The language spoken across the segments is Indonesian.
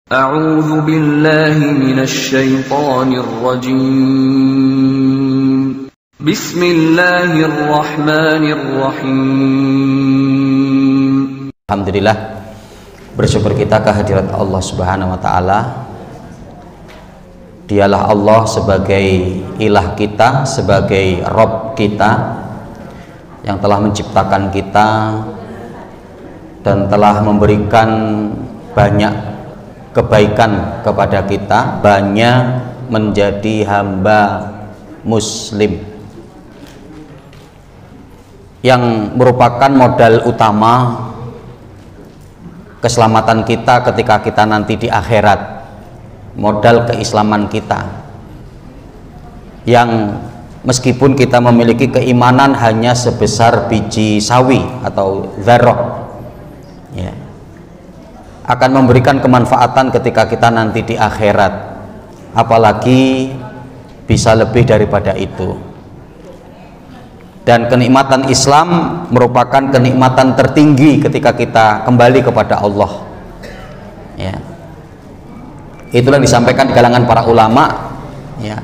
A'udzu billahi minasy syaithanir rajim. Bismillahirrahmanirrahim. Alhamdulillah, bersyukur kita kehadirat Allah Subhanahu wa taala. Dialah Allah sebagai ilah kita, sebagai Rabb kita yang telah menciptakan kita dan telah memberikan banyak kebaikan kepada kita, banyak menjadi hamba muslim yang merupakan modal utama keselamatan kita ketika kita nanti di akhirat, modal keislaman kita yang meskipun kita memiliki keimanan hanya sebesar biji sawi atau dzarrah ya, akan memberikan kemanfaatan ketika kita nanti di akhirat, apalagi bisa lebih daripada itu. Dan kenikmatan Islam merupakan kenikmatan tertinggi ketika kita kembali kepada Allah ya. Itulah yang disampaikan di kalangan para ulama ya,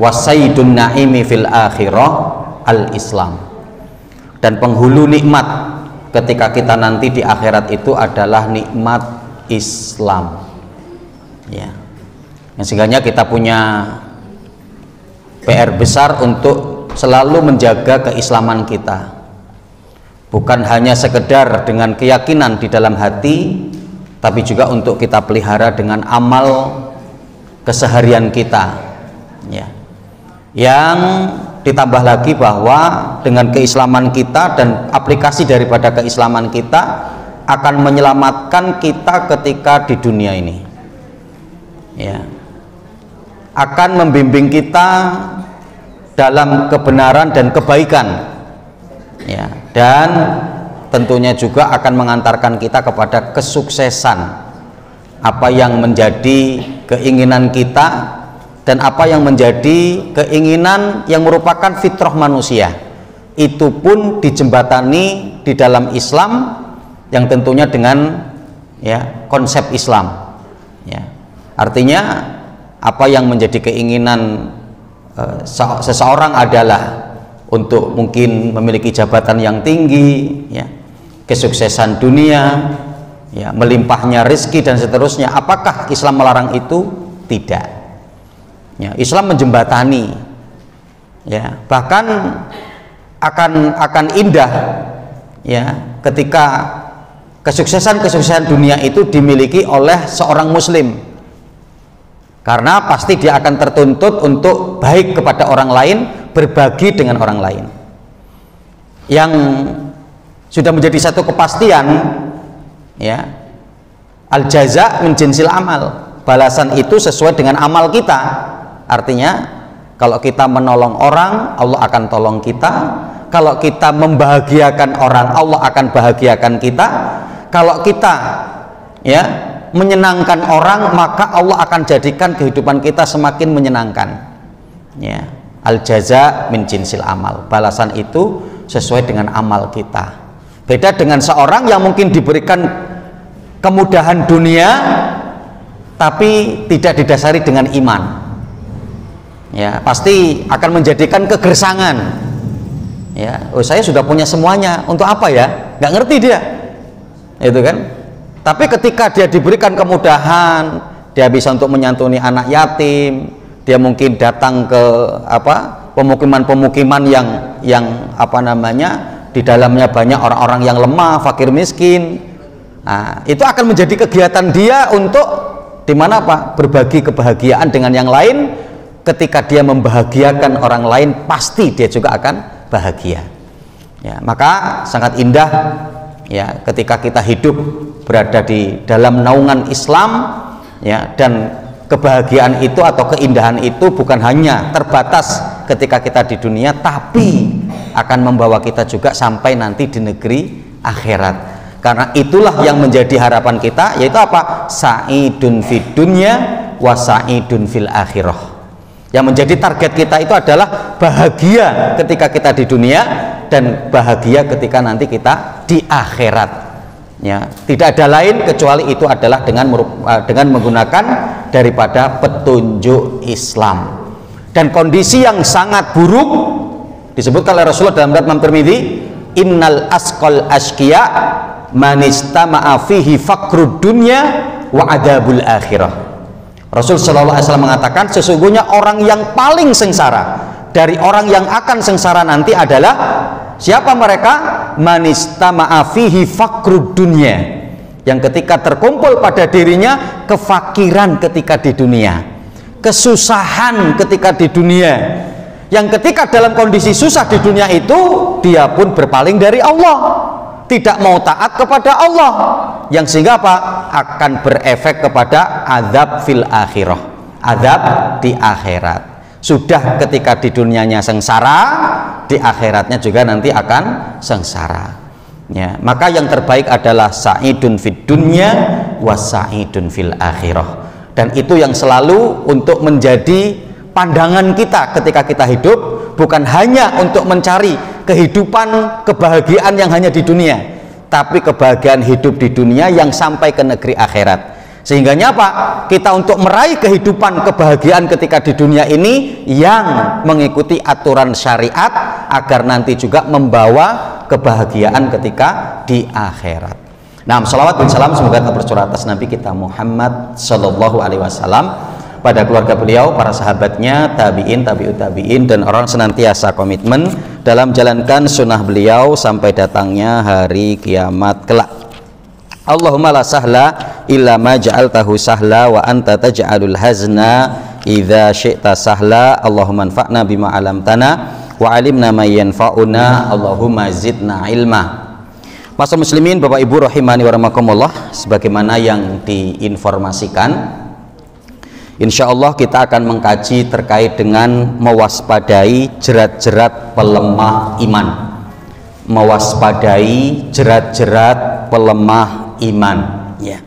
wasaidun naimi fil akhirah al-Islam, dan penghulu nikmat ketika kita nanti di akhirat itu adalah nikmat Islam ya. Sehingga kita punya PR besar untuk selalu menjaga keislaman kita, bukan hanya sekedar dengan keyakinan di dalam hati, tapi juga untuk kita pelihara dengan amal keseharian kita ya. Yang ditambah lagi bahwa dengan keislaman kita dan aplikasi daripada keislaman kita akan menyelamatkan kita ketika di dunia ini ya, akan membimbing kita dalam kebenaran dan kebaikan ya, dan tentunya juga akan mengantarkan kita kepada kesuksesan apa yang menjadi keinginan kita dan apa yang menjadi keinginan yang merupakan fitrah manusia. Itu pun dijembatani di dalam Islam yang tentunya dengan ya konsep Islam ya. Artinya apa yang menjadi keinginan seseorang adalah untuk mungkin memiliki jabatan yang tinggi ya, kesuksesan dunia ya, melimpahnya rezeki dan seterusnya. Apakah Islam melarang itu? Tidak ya. Islam menjembatani ya, bahkan akan indah ya ketika kesuksesan dunia itu dimiliki oleh seorang muslim, karena pasti dia akan tertuntut untuk baik kepada orang lain, berbagi dengan orang lain. Yang sudah menjadi satu kepastian ya, al jaza min jinsil amal, balasan itu sesuai dengan amal kita. Artinya kalau kita menolong orang, Allah akan tolong kita. Kalau kita membahagiakan orang, Allah akan bahagiakan kita. Kalau kita ya menyenangkan orang, maka Allah akan jadikan kehidupan kita semakin menyenangkan ya. Al jaza min jinsil amal, balasan itu sesuai dengan amal kita. Beda dengan seorang yang mungkin diberikan kemudahan dunia tapi tidak didasari dengan iman ya, pasti akan menjadikan kegersangan ya. Oh, saya sudah punya semuanya, untuk apa ya? Nggak ngerti dia itu kan. Tapi ketika dia diberikan kemudahan, dia bisa untuk menyantuni anak yatim, dia mungkin datang ke pemukiman-pemukiman yang di dalamnya banyak orang-orang yang lemah, fakir miskin. Nah, itu akan menjadi kegiatan dia untuk dimana berbagi kebahagiaan dengan yang lain. Ketika dia membahagiakan orang lain, pasti dia juga akan bahagia ya. Maka sangat indah ya ketika kita hidup berada di dalam naungan Islam ya, dan kebahagiaan itu atau keindahan itu bukan hanya terbatas ketika kita di dunia, tapi akan membawa kita juga sampai nanti di negeri akhirat. Karena itulah yang menjadi harapan kita, yaitu apa? Sa'idun fid dunya wa sa'idun fil akhirah. Yang menjadi target kita itu adalah bahagia ketika kita di dunia dan bahagia ketika nanti kita di akhirat Ya, tidak ada lain kecuali itu adalah dengan menggunakan daripada petunjuk Islam. Dan kondisi yang sangat buruk disebutkan oleh Rasulullah dalam riwayat Imam Tirmidzi, innal asqal asqiya man istama'a fihi faqrud dunya wa adabul akhirah. Rasul sallallahu alaihi wasallam mengatakan, sesungguhnya orang yang paling sengsara dari orang yang akan sengsara nanti adalah siapa mereka? Man istama'a fihi faqrud dunya, yang ketika terkumpul pada dirinya kefakiran ketika di dunia, kesusahan ketika di dunia, yang ketika dalam kondisi susah di dunia itu dia pun berpaling dari Allah, tidak mau taat kepada Allah, yang sehingga apa? Akan berefek kepada azab fil akhirah, azab di akhirat. Sudah ketika di dunianya sengsara, di akhiratnya juga nanti akan sengsara. Ya, maka yang terbaik adalah sa'idun fid dunya wa sa'idun fil akhirah. Dan itu yang selalu untuk menjadi pandangan kita ketika kita hidup, bukan hanya untuk mencari kehidupan kebahagiaan yang hanya di dunia, tapi kebahagiaan hidup di dunia yang sampai ke negeri akhirat. Sehingganya apa? Kita untuk meraih kehidupan kebahagiaan ketika di dunia ini yang mengikuti aturan syariat, agar nanti juga membawa kebahagiaan ketika di akhirat. Nah, salawat dan salam semoga tercurah atas Nabi kita Muhammad Sallallahu Alaihi Wasallam, pada keluarga beliau, para sahabatnya, tabiin, tabiut tabiin, dan orang senantiasa komitmen dalam jalankan sunnah beliau sampai datangnya hari kiamat kelak. Allahumma la sahla illa ma ja'altahu sahla wa anta taj'alul hazna idza syi'ta sahla. Allahumma anfa'na bima 'allamtana wa 'alimna ma yanfa'una. Allahumma zidna ilma. Masa muslimin, Bapak Ibu rahimani wa rahmakumullah, sebagaimana yang diinformasikan, insyaallah kita akan mengkaji terkait dengan mewaspadai jerat-jerat pelemah iman. Mewaspadai jerat-jerat pelemah iman, ya.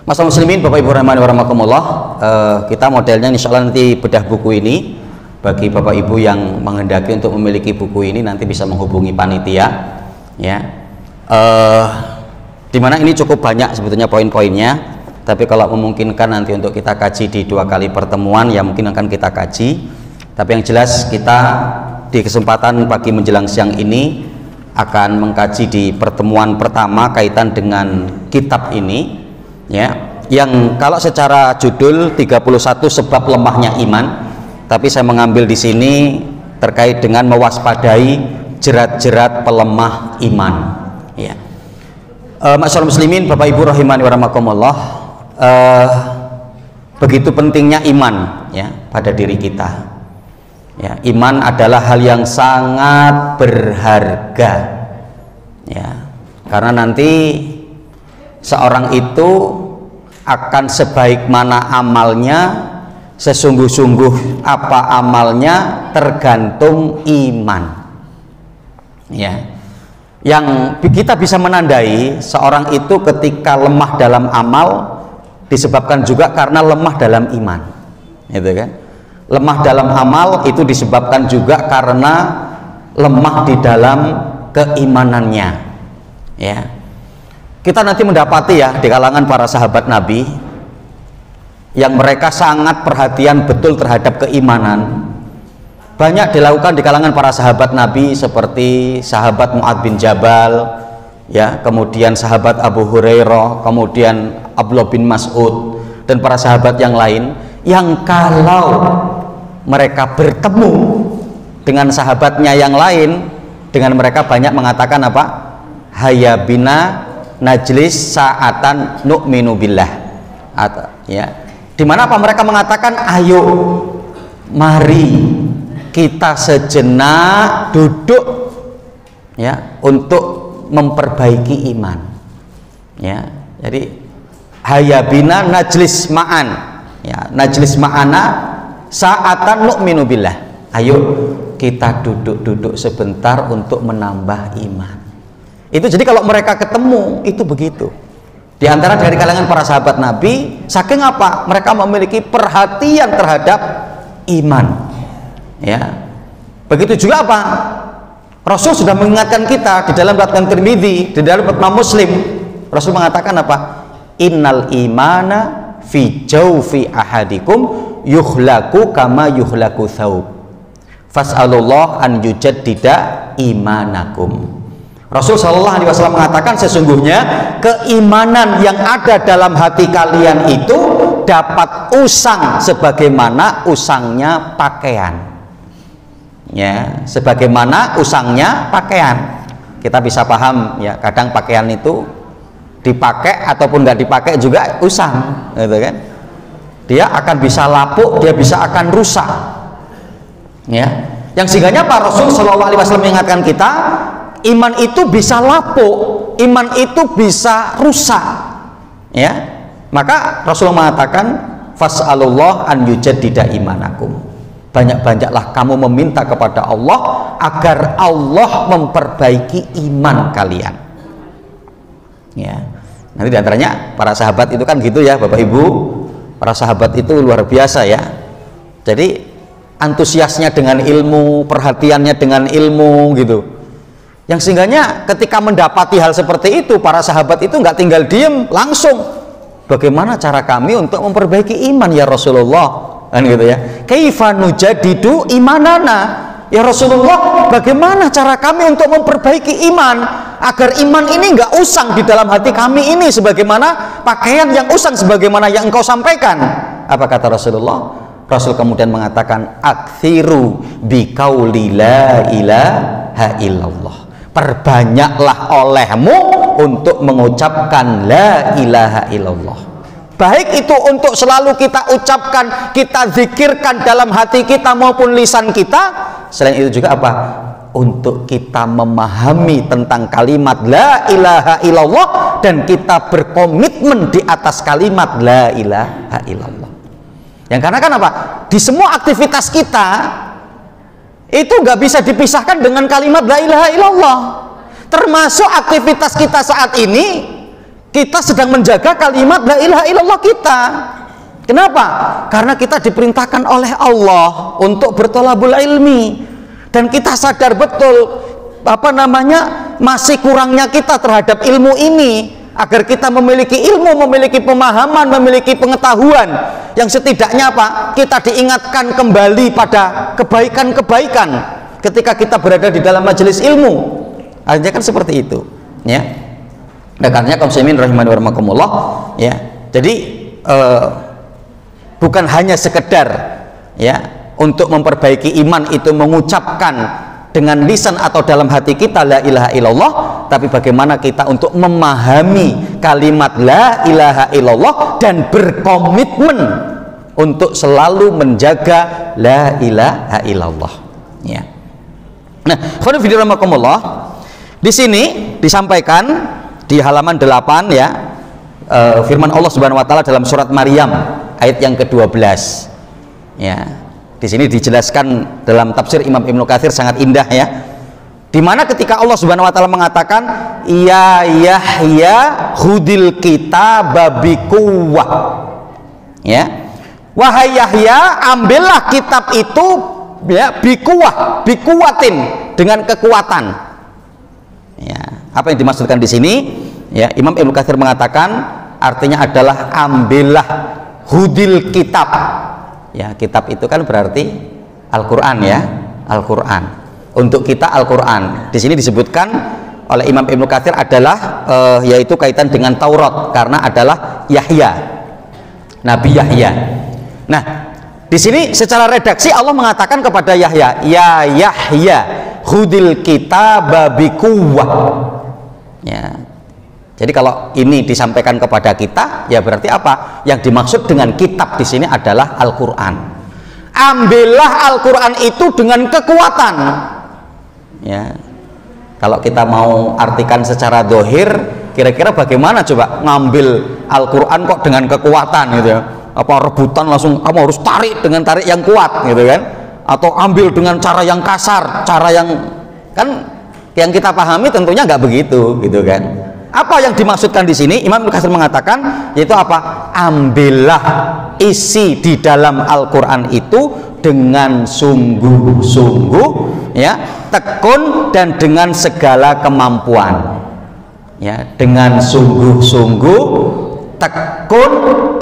Masa muslimin, Bapak Ibu rahimani wa rahmakumullah, kita modelnya insyaallah nanti bedah buku ini. Bagi Bapak Ibu yang menghendaki untuk memiliki buku ini, nanti bisa menghubungi panitia, ya. Dimana ini cukup banyak sebetulnya poin-poinnya, tapi kalau memungkinkan nanti untuk kita kaji di 2 kali pertemuan, ya mungkin akan kita kaji. Tapi yang jelas kita di kesempatan pagi menjelang siang ini akan mengkaji di pertemuan pertama kaitan dengan kitab ini, ya, yang kalau secara judul 31 sebab lemahnya iman, tapi saya mengambil di sini terkait dengan mewaspadai jerat-jerat pelemah iman, ya. Masyaallah muslimin, Bapak Ibu rahimani wa rahmakumullah, begitu pentingnya iman, ya, pada diri kita. Ya, iman adalah hal yang sangat berharga, ya, karena nanti seorang itu akan sebaik mana amalnya, sesungguh-sungguh apa amalnya, tergantung iman, ya. Yang kita bisa menandai seorang itu ketika lemah dalam amal disebabkan juga karena lemah dalam iman, gitu kan. Lemah dalam amal itu disebabkan juga karena lemah di dalam keimanannya, ya. Kita nanti mendapati, ya, di kalangan para sahabat Nabi yang mereka sangat perhatian betul terhadap keimanan. Banyak dilakukan di kalangan para sahabat Nabi, seperti sahabat Mu'adz bin Jabal, ya, kemudian sahabat Abu Hurairah, kemudian Abdullah bin Mas'ud, dan para sahabat yang lain, yang kalau mereka bertemu dengan sahabatnya yang lain, dengan mereka banyak mengatakan apa? Hayya bina najlis sa'atan nu'minu billah, ya. Dimana apa? Mereka mengatakan, ayo mari kita sejenak duduk, ya, untuk memperbaiki iman, ya. Jadi hayya bina najlis ma'an, ya, najlis ma'ana sa'atan nu'minu billah, ayo kita duduk-duduk sebentar untuk menambah iman. Itu jadi kalau mereka ketemu itu begitu. Di antara dari kalangan para sahabat Nabi, saking apa? Mereka memiliki perhatian terhadap iman, ya. Begitu juga apa? Rasul sudah mengingatkan kita di dalam riwayat Tirmidzi, di dalam riwayat Muslim. Rasul mengatakan apa? Innal imana fi jawfi ahadikum yuhlaku kama yuhlaku thawb. Fas'alullah an yujaddida imanakum. Rasul Shallallahu Alaihi Wasallam mengatakan sesungguhnya keimanan yang ada dalam hati kalian itu dapat usang sebagaimana usangnya pakaian. Ya, sebagaimana usangnya pakaian. Kita bisa paham ya, kadang pakaian itu dipakai ataupun nggak dipakai juga usang, gitu kan? Dia akan bisa lapuk, dia bisa akan rusak. Ya, yang sehingganya Pak Rasul Shallallahu Alaihi Wasallam mengingatkan kita, iman itu bisa lapuk, iman itu bisa rusak. Ya, maka Rasulullah mengatakan, fas'alullah an yujaddida imanakum. Banyak-banyaklah kamu meminta kepada Allah agar Allah memperbaiki iman kalian. Ya, nanti diantaranya para sahabat itu kan gitu ya, Bapak Ibu. Para sahabat itu luar biasa ya. Jadi antusiasnya dengan ilmu, perhatiannya dengan ilmu gitu. Yang sehingganya ketika mendapati hal seperti itu, para sahabat itu nggak tinggal diem, langsung. Bagaimana cara kami untuk memperbaiki iman ya Rasulullah? Kan gitu ya. Kaifa nujadidu imanana? Ya Rasulullah, bagaimana cara kami untuk memperbaiki iman agar iman ini nggak usang di dalam hati kami ini sebagaimana pakaian yang usang sebagaimana yang engkau sampaikan? Apa kata Rasulullah? Rasul kemudian mengatakan, aktsiru biqauli la ilaha illallah. Perbanyaklah olehmu untuk mengucapkan la ilaha illallah. Baik itu untuk selalu kita ucapkan, kita zikirkan dalam hati kita maupun lisan kita. Selain itu juga apa? Untuk kita memahami tentang kalimat la ilaha illallah dan kita berkomitmen di atas kalimat la ilaha illallah. Yang karena kan apa? Di semua aktivitas kita itu nggak bisa dipisahkan dengan kalimat la ilaha illallah. Termasuk aktivitas kita saat ini, kita sedang menjaga kalimat la ilaha illallah kita. Kenapa? Karena kita diperintahkan oleh Allah untuk bertolabul ilmi, dan kita sadar betul masih kurangnya kita terhadap ilmu ini, agar kita memiliki ilmu, memiliki pemahaman, memiliki pengetahuan yang setidaknya kita diingatkan kembali pada kebaikan-kebaikan ketika kita berada di dalam majelis ilmu. Artinya kan seperti itu ya. Nah, karena kaum muslimin rahimani wa rahimakumullah ya. Jadi bukan hanya sekedar ya untuk memperbaiki iman itu mengucapkan dengan lisan atau dalam hati kita la ilaha illallah, tapi bagaimana kita untuk memahami kalimat la ilaha illallah dan berkomitmen untuk selalu menjaga la ilaha illallah ya. Nah, khairu video rahimakumullah, di sini disampaikan di halaman 8 ya, firman Allah Subhanahu wa taala dalam surat Maryam ayat yang ke-12 ya. Di sini dijelaskan dalam tafsir Imam Ibnu Katsir sangat indah ya, di mana ketika Allah Subhanahu wa taala mengatakan ya Yahya hudil kitaba biquwwah ya, wahai Yahya ambillah kitab itu ya biquwwah, biquwatin, dengan kekuatan ya. Apa yang dimaksudkan di sini ya, Imam Ibnu Katsir mengatakan artinya adalah ambillah hudil kitab ya. Kitab itu kan berarti Al-Quran ya, Al-Quran. Untuk kita Al-Quran di sini disebutkan oleh Imam Ibnu Katsir adalah yaitu kaitan dengan Taurat, karena adalah Yahya, Nabi Yahya. Nah, di sini secara redaksi Allah mengatakan kepada Yahya, ya Yahya hudil kitaba biquwwah ya. Jadi kalau ini disampaikan kepada kita ya berarti apa? Yang dimaksud dengan kitab di sini adalah Al-Qur'an. Ambillah Al-Qur'an itu dengan kekuatan ya. Kalau kita mau artikan secara dohir, kira-kira bagaimana coba ngambil Al-Qur'an kok dengan kekuatan gitu ya? Apa rebutan langsung kamu harus tarik dengan tarik yang kuat gitu kan? Atau ambil dengan cara yang kasar, cara yang kan yang kita pahami tentunya nggak begitu gitu kan. Apa yang dimaksudkan di sini? Imam Ibnu Katsir mengatakan yaitu apa? Ambillah isi di dalam Al-Qur'an itu dengan sungguh-sungguh, ya, tekun dan dengan segala kemampuan, ya, dengan sungguh-sungguh, tekun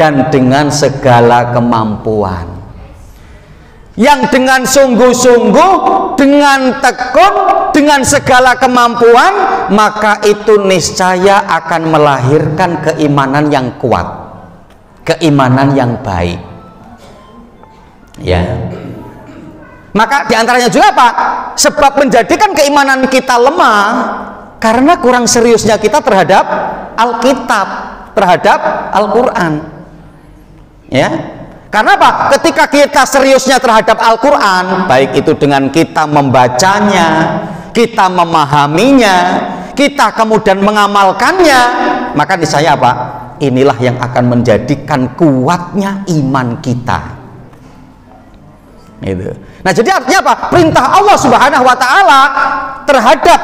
dan dengan segala kemampuan. Yang dengan sungguh-sungguh, dengan tekun, dengan segala kemampuan, maka itu niscaya akan melahirkan keimanan yang kuat, keimanan yang baik, ya. Maka diantaranya juga apa? Sebab menjadikan keimanan kita lemah karena kurang seriusnya kita terhadap Alkitab, terhadap Al-Quran, ya. Karena apa? Ketika kita seriusnya terhadap Al-Quran, baik itu dengan kita membacanya, kita memahaminya, kita kemudian mengamalkannya, maka niscaya apa? Inilah yang akan menjadikan kuatnya iman kita. Itu. Nah, jadi artinya apa? Perintah Allah Subhanahu wa Ta'ala terhadap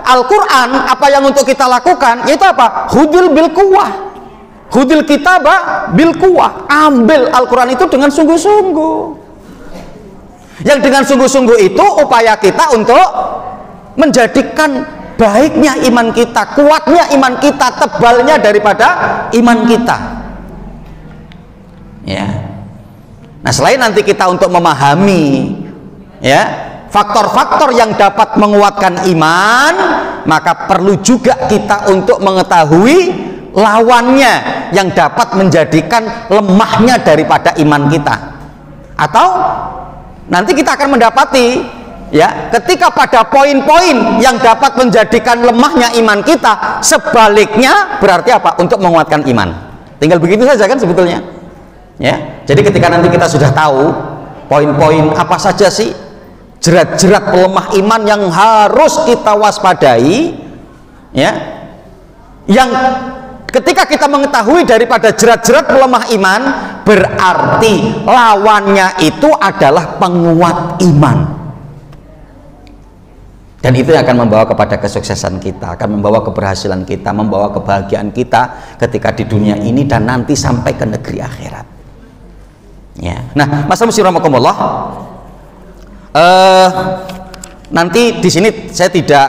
Al-Quran, apa yang untuk kita lakukan, yaitu apa? Hudil bil quwwah. Hudil kitabah bil quwwah. Ambil Al-Quran itu dengan sungguh-sungguh. Yang dengan sungguh-sungguh itu upaya kita untuk menjadikan baiknya iman kita, kuatnya iman kita, tebalnya daripada iman kita, ya. Nah, selain nanti kita untuk memahami, ya, faktor-faktor yang dapat menguatkan iman, maka perlu juga kita untuk mengetahui lawannya yang dapat menjadikan lemahnya daripada iman kita. Atau nanti kita akan mendapati, ya, ketika pada poin-poin yang dapat menjadikan lemahnya iman kita, sebaliknya berarti apa? Untuk menguatkan iman. Tinggal begitu saja kan sebetulnya, ya. Jadi ketika nanti kita sudah tahu poin-poin apa saja sih jerat-jerat pelemah iman yang harus kita waspadai, ya, yang ketika kita mengetahui daripada jerat-jerat pelemah iman, berarti lawannya itu adalah penguat iman. Dan itu yang akan membawa kepada kesuksesan kita, akan membawa keberhasilan kita, membawa kebahagiaan kita ketika di dunia ini dan nanti sampai ke negeri akhirat. Ya. Nah, Mas Muslim rahimakumullah, nanti di sini saya tidak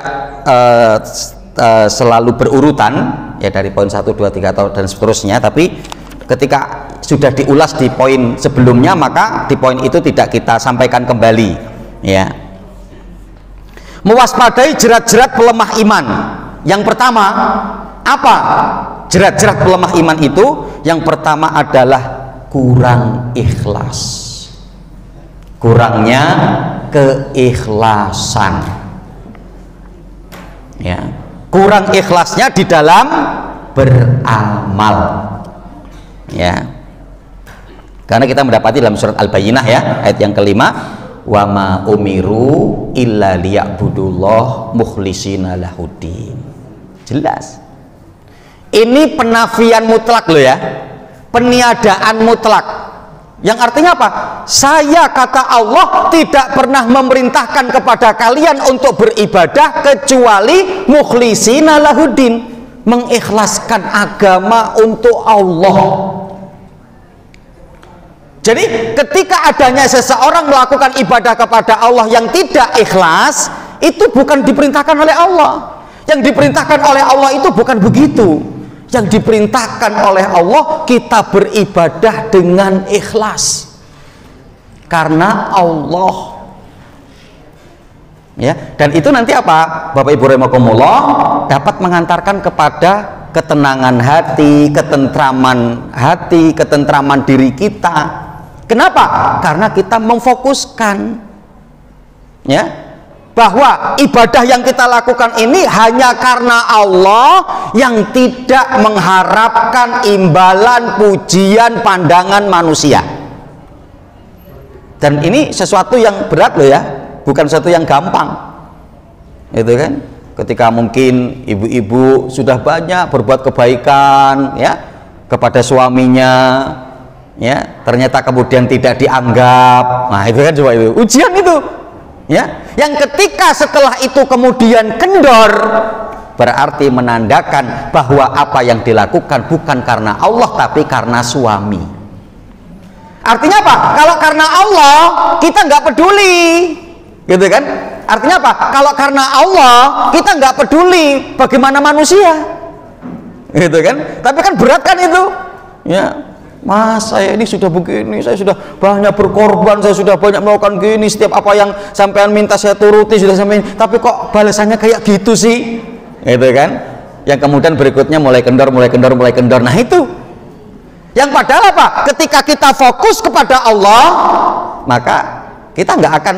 selalu berurutan, ya, dari poin 1, 2, 3 dan seterusnya, tapi ketika sudah diulas di poin sebelumnya, maka di poin itu tidak kita sampaikan kembali, ya. Mewaspadai jerat-jerat pelemah iman. Yang pertama, apa jerat-jerat pelemah iman itu? Yang pertama adalah kurang ikhlas, kurangnya keikhlasan, ya. Kurang ikhlasnya di dalam beramal, ya. Karena kita mendapati dalam surat Al-Bayyinah, ya, ayat yang kelima, wa ma umiru illa liya'budullah mukhlishina lahuddin. Jelas. Ini penafian mutlak loh, ya. Peniadaan mutlak. Yang artinya apa? Saya, kata Allah, tidak pernah memerintahkan kepada kalian untuk beribadah kecuali mukhlishina lahuddin, mengikhlaskan agama untuk Allah. Jadi ketika adanya seseorang melakukan ibadah kepada Allah yang tidak ikhlas, itu bukan diperintahkan oleh Allah. Yang diperintahkan oleh Allah itu bukan begitu. Yang diperintahkan oleh Allah, kita beribadah dengan ikhlas karena Allah, ya. Dan itu nanti apa, Bapak Ibu rahimakumullah, dapat mengantarkan kepada ketenangan hati, ketentraman hati, ketentraman diri kita. Kenapa? Karena kita memfokuskan, ya, bahwa ibadah yang kita lakukan ini hanya karena Allah, yang tidak mengharapkan imbalan, pujian, pandangan manusia. Dan ini sesuatu yang berat loh, ya, bukan sesuatu yang gampang, itu kan. Ketika mungkin ibu-ibu sudah banyak berbuat kebaikan, ya, kepada suaminya, ya, ternyata kemudian tidak dianggap. Nah, itu kan coba itu ujian itu, ya, yang ketika setelah itu kemudian kendor, berarti menandakan bahwa apa yang dilakukan bukan karena Allah tapi karena suami. Artinya apa? Kalau karena Allah kita nggak peduli, gitu kan? Artinya apa? Kalau karena Allah kita nggak peduli bagaimana manusia, gitu kan? Tapi kan berat kan itu, ya. Mas, saya ini sudah begini, saya sudah banyak berkorban, saya sudah banyak melakukan gini, setiap apa yang sampean minta saya turuti sudah sampean, tapi kok balasannya kayak gitu sih, gitu kan? Yang kemudian berikutnya mulai kendor. Nah itu, yang padahal apa? Ketika kita fokus kepada Allah, maka kita nggak akan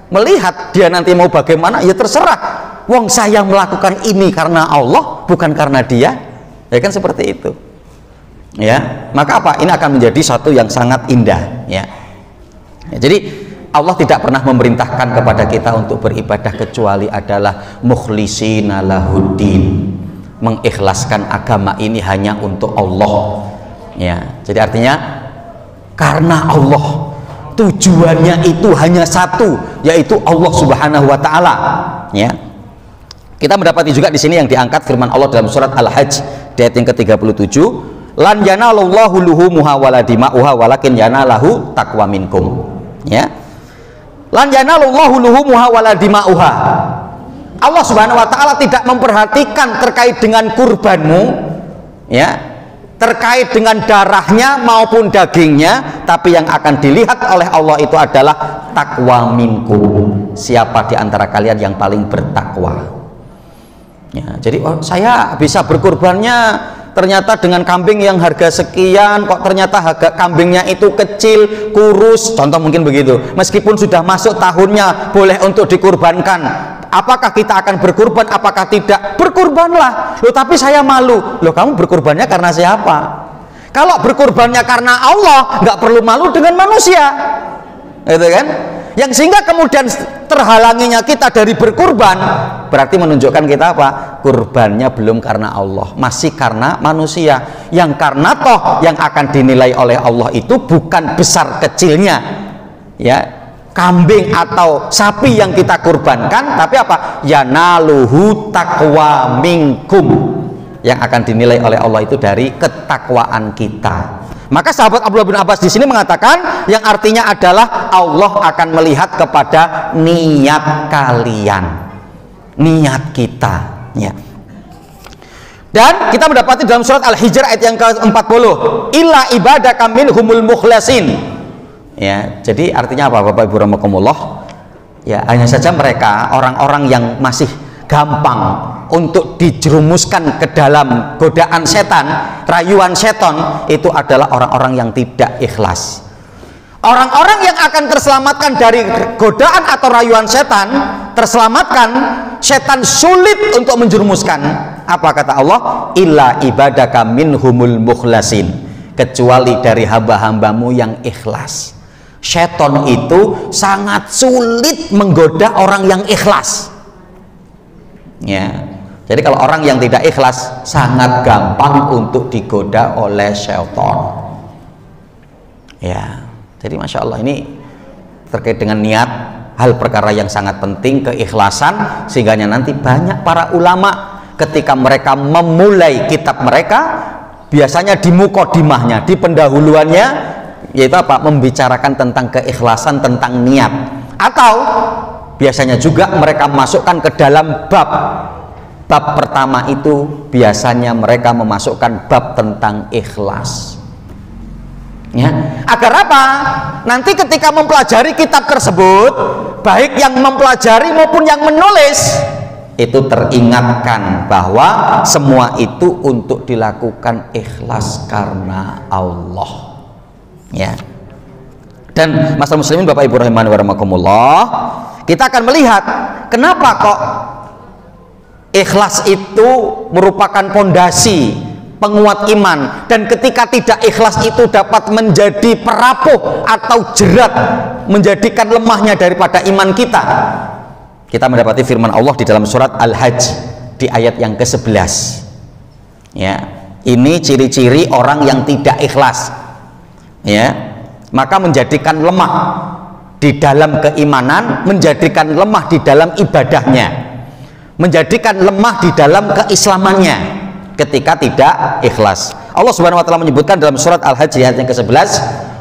melihat dia nanti mau bagaimana, ya terserah. Wong saya melakukan ini karena Allah, bukan karena dia, ya kan seperti itu. Ya, maka apa? Ini akan menjadi satu yang sangat indah, ya. Jadi Allah tidak pernah memerintahkan kepada kita untuk beribadah kecuali adalah mukhlishina lahuddin, mengikhlaskan agama ini hanya untuk Allah, ya. Jadi artinya karena Allah, tujuannya itu hanya satu, yaitu Allah Subhanahu wa taala, ya. Kita mendapati juga di sini yang diangkat firman Allah dalam surat Al-Hajj ayat yang ke-37, lan yanalullahu luhumuha wala dima'uha walakin yanalahu taqwa minkum, ya. Lan yanalullahu luhumuha wala dima'uha, Allah Subhanahu wa taala tidak memperhatikan terkait dengan kurbanmu, ya, terkait dengan darahnya maupun dagingnya, tapi yang akan dilihat oleh Allah itu adalah taqwa minkum, siapa di antara kalian yang paling bertakwa, ya. Jadi saya bisa berkurbannya ternyata dengan kambing yang harga sekian, kok ternyata harga kambingnya itu kecil, kurus, contoh mungkin begitu. Meskipun sudah masuk tahunnya boleh untuk dikurbankan, apakah kita akan berkurban, apakah tidak? Berkurbanlah. Loh, tapi saya malu. Loh, kamu berkurbannya karena siapa? Kalau berkurbannya karena Allah, nggak perlu malu dengan manusia, gitu kan? Yang sehingga kemudian terhalanginya kita dari berkurban, berarti menunjukkan kita apa? Kurbannya belum karena Allah, masih karena manusia. Yang karena toh yang akan dinilai oleh Allah itu bukan besar kecilnya, ya, kambing atau sapi yang kita kurbankan, tapi apa? Yanaluhu taqwa minkum, yang akan dinilai oleh Allah itu dari ketakwaan kita. Maka sahabat Abdullah bin Abbas di sini mengatakan yang artinya adalah Allah akan melihat kepada niat kalian, niat kita, ya. Dan kita mendapati dalam surat Al-Hijr ayat yang ke-40, illa ibadaka minhumul mukhlasin, ya. Jadi artinya apa, Bapak Ibu rahimakumullah? Ya, hanya saja mereka orang-orang yang masih gampang untuk dijerumuskan ke dalam godaan setan, rayuan setan, itu adalah orang-orang yang tidak ikhlas. Orang-orang yang akan terselamatkan dari godaan atau rayuan setan, terselamatkan, setan sulit untuk menjerumuskan. Apa kata Allah? Illa ibadaka minhumul mukhlasin, kecuali dari hamba-hambamu yang ikhlas. Setan itu sangat sulit menggoda orang yang ikhlas, ya. Jadi kalau orang yang tidak ikhlas sangat gampang untuk digoda oleh syaitan, ya. Jadi Masya Allah, ini terkait dengan niat, hal perkara yang sangat penting, keikhlasan, sehingga nanti banyak para ulama ketika mereka memulai kitab mereka, biasanya di mukodimahnya, di pendahuluannya, yaitu apa? Membicarakan tentang keikhlasan, tentang niat. Atau biasanya juga mereka masukkan ke dalam bab pertama itu, biasanya mereka memasukkan bab tentang ikhlas, ya. Agar apa? Nanti ketika mempelajari kitab tersebut, baik yang mempelajari maupun yang menulis, itu teringatkan bahwa semua itu untuk dilakukan ikhlas karena Allah, ya. Dan masyarakat muslimin, Bapak Ibu rahimani wa rahimakumullah, kita akan melihat kenapa kok ikhlas itu merupakan pondasi penguat iman, dan ketika tidak ikhlas itu dapat menjadi perapuh atau jerat, menjadikan lemahnya daripada iman kita. Kita mendapati firman Allah di dalam surat Al-Hajj di ayat yang ke-11, ya. Ini ciri-ciri orang yang tidak ikhlas, ya. Maka menjadikan lemah di dalam keimanan, menjadikan lemah di dalam ibadahnya, menjadikan lemah di dalam keislamannya ketika tidak ikhlas. Allah Subhanahu wa taala menyebutkan dalam surat Al-Hajj ayat yang ke-11,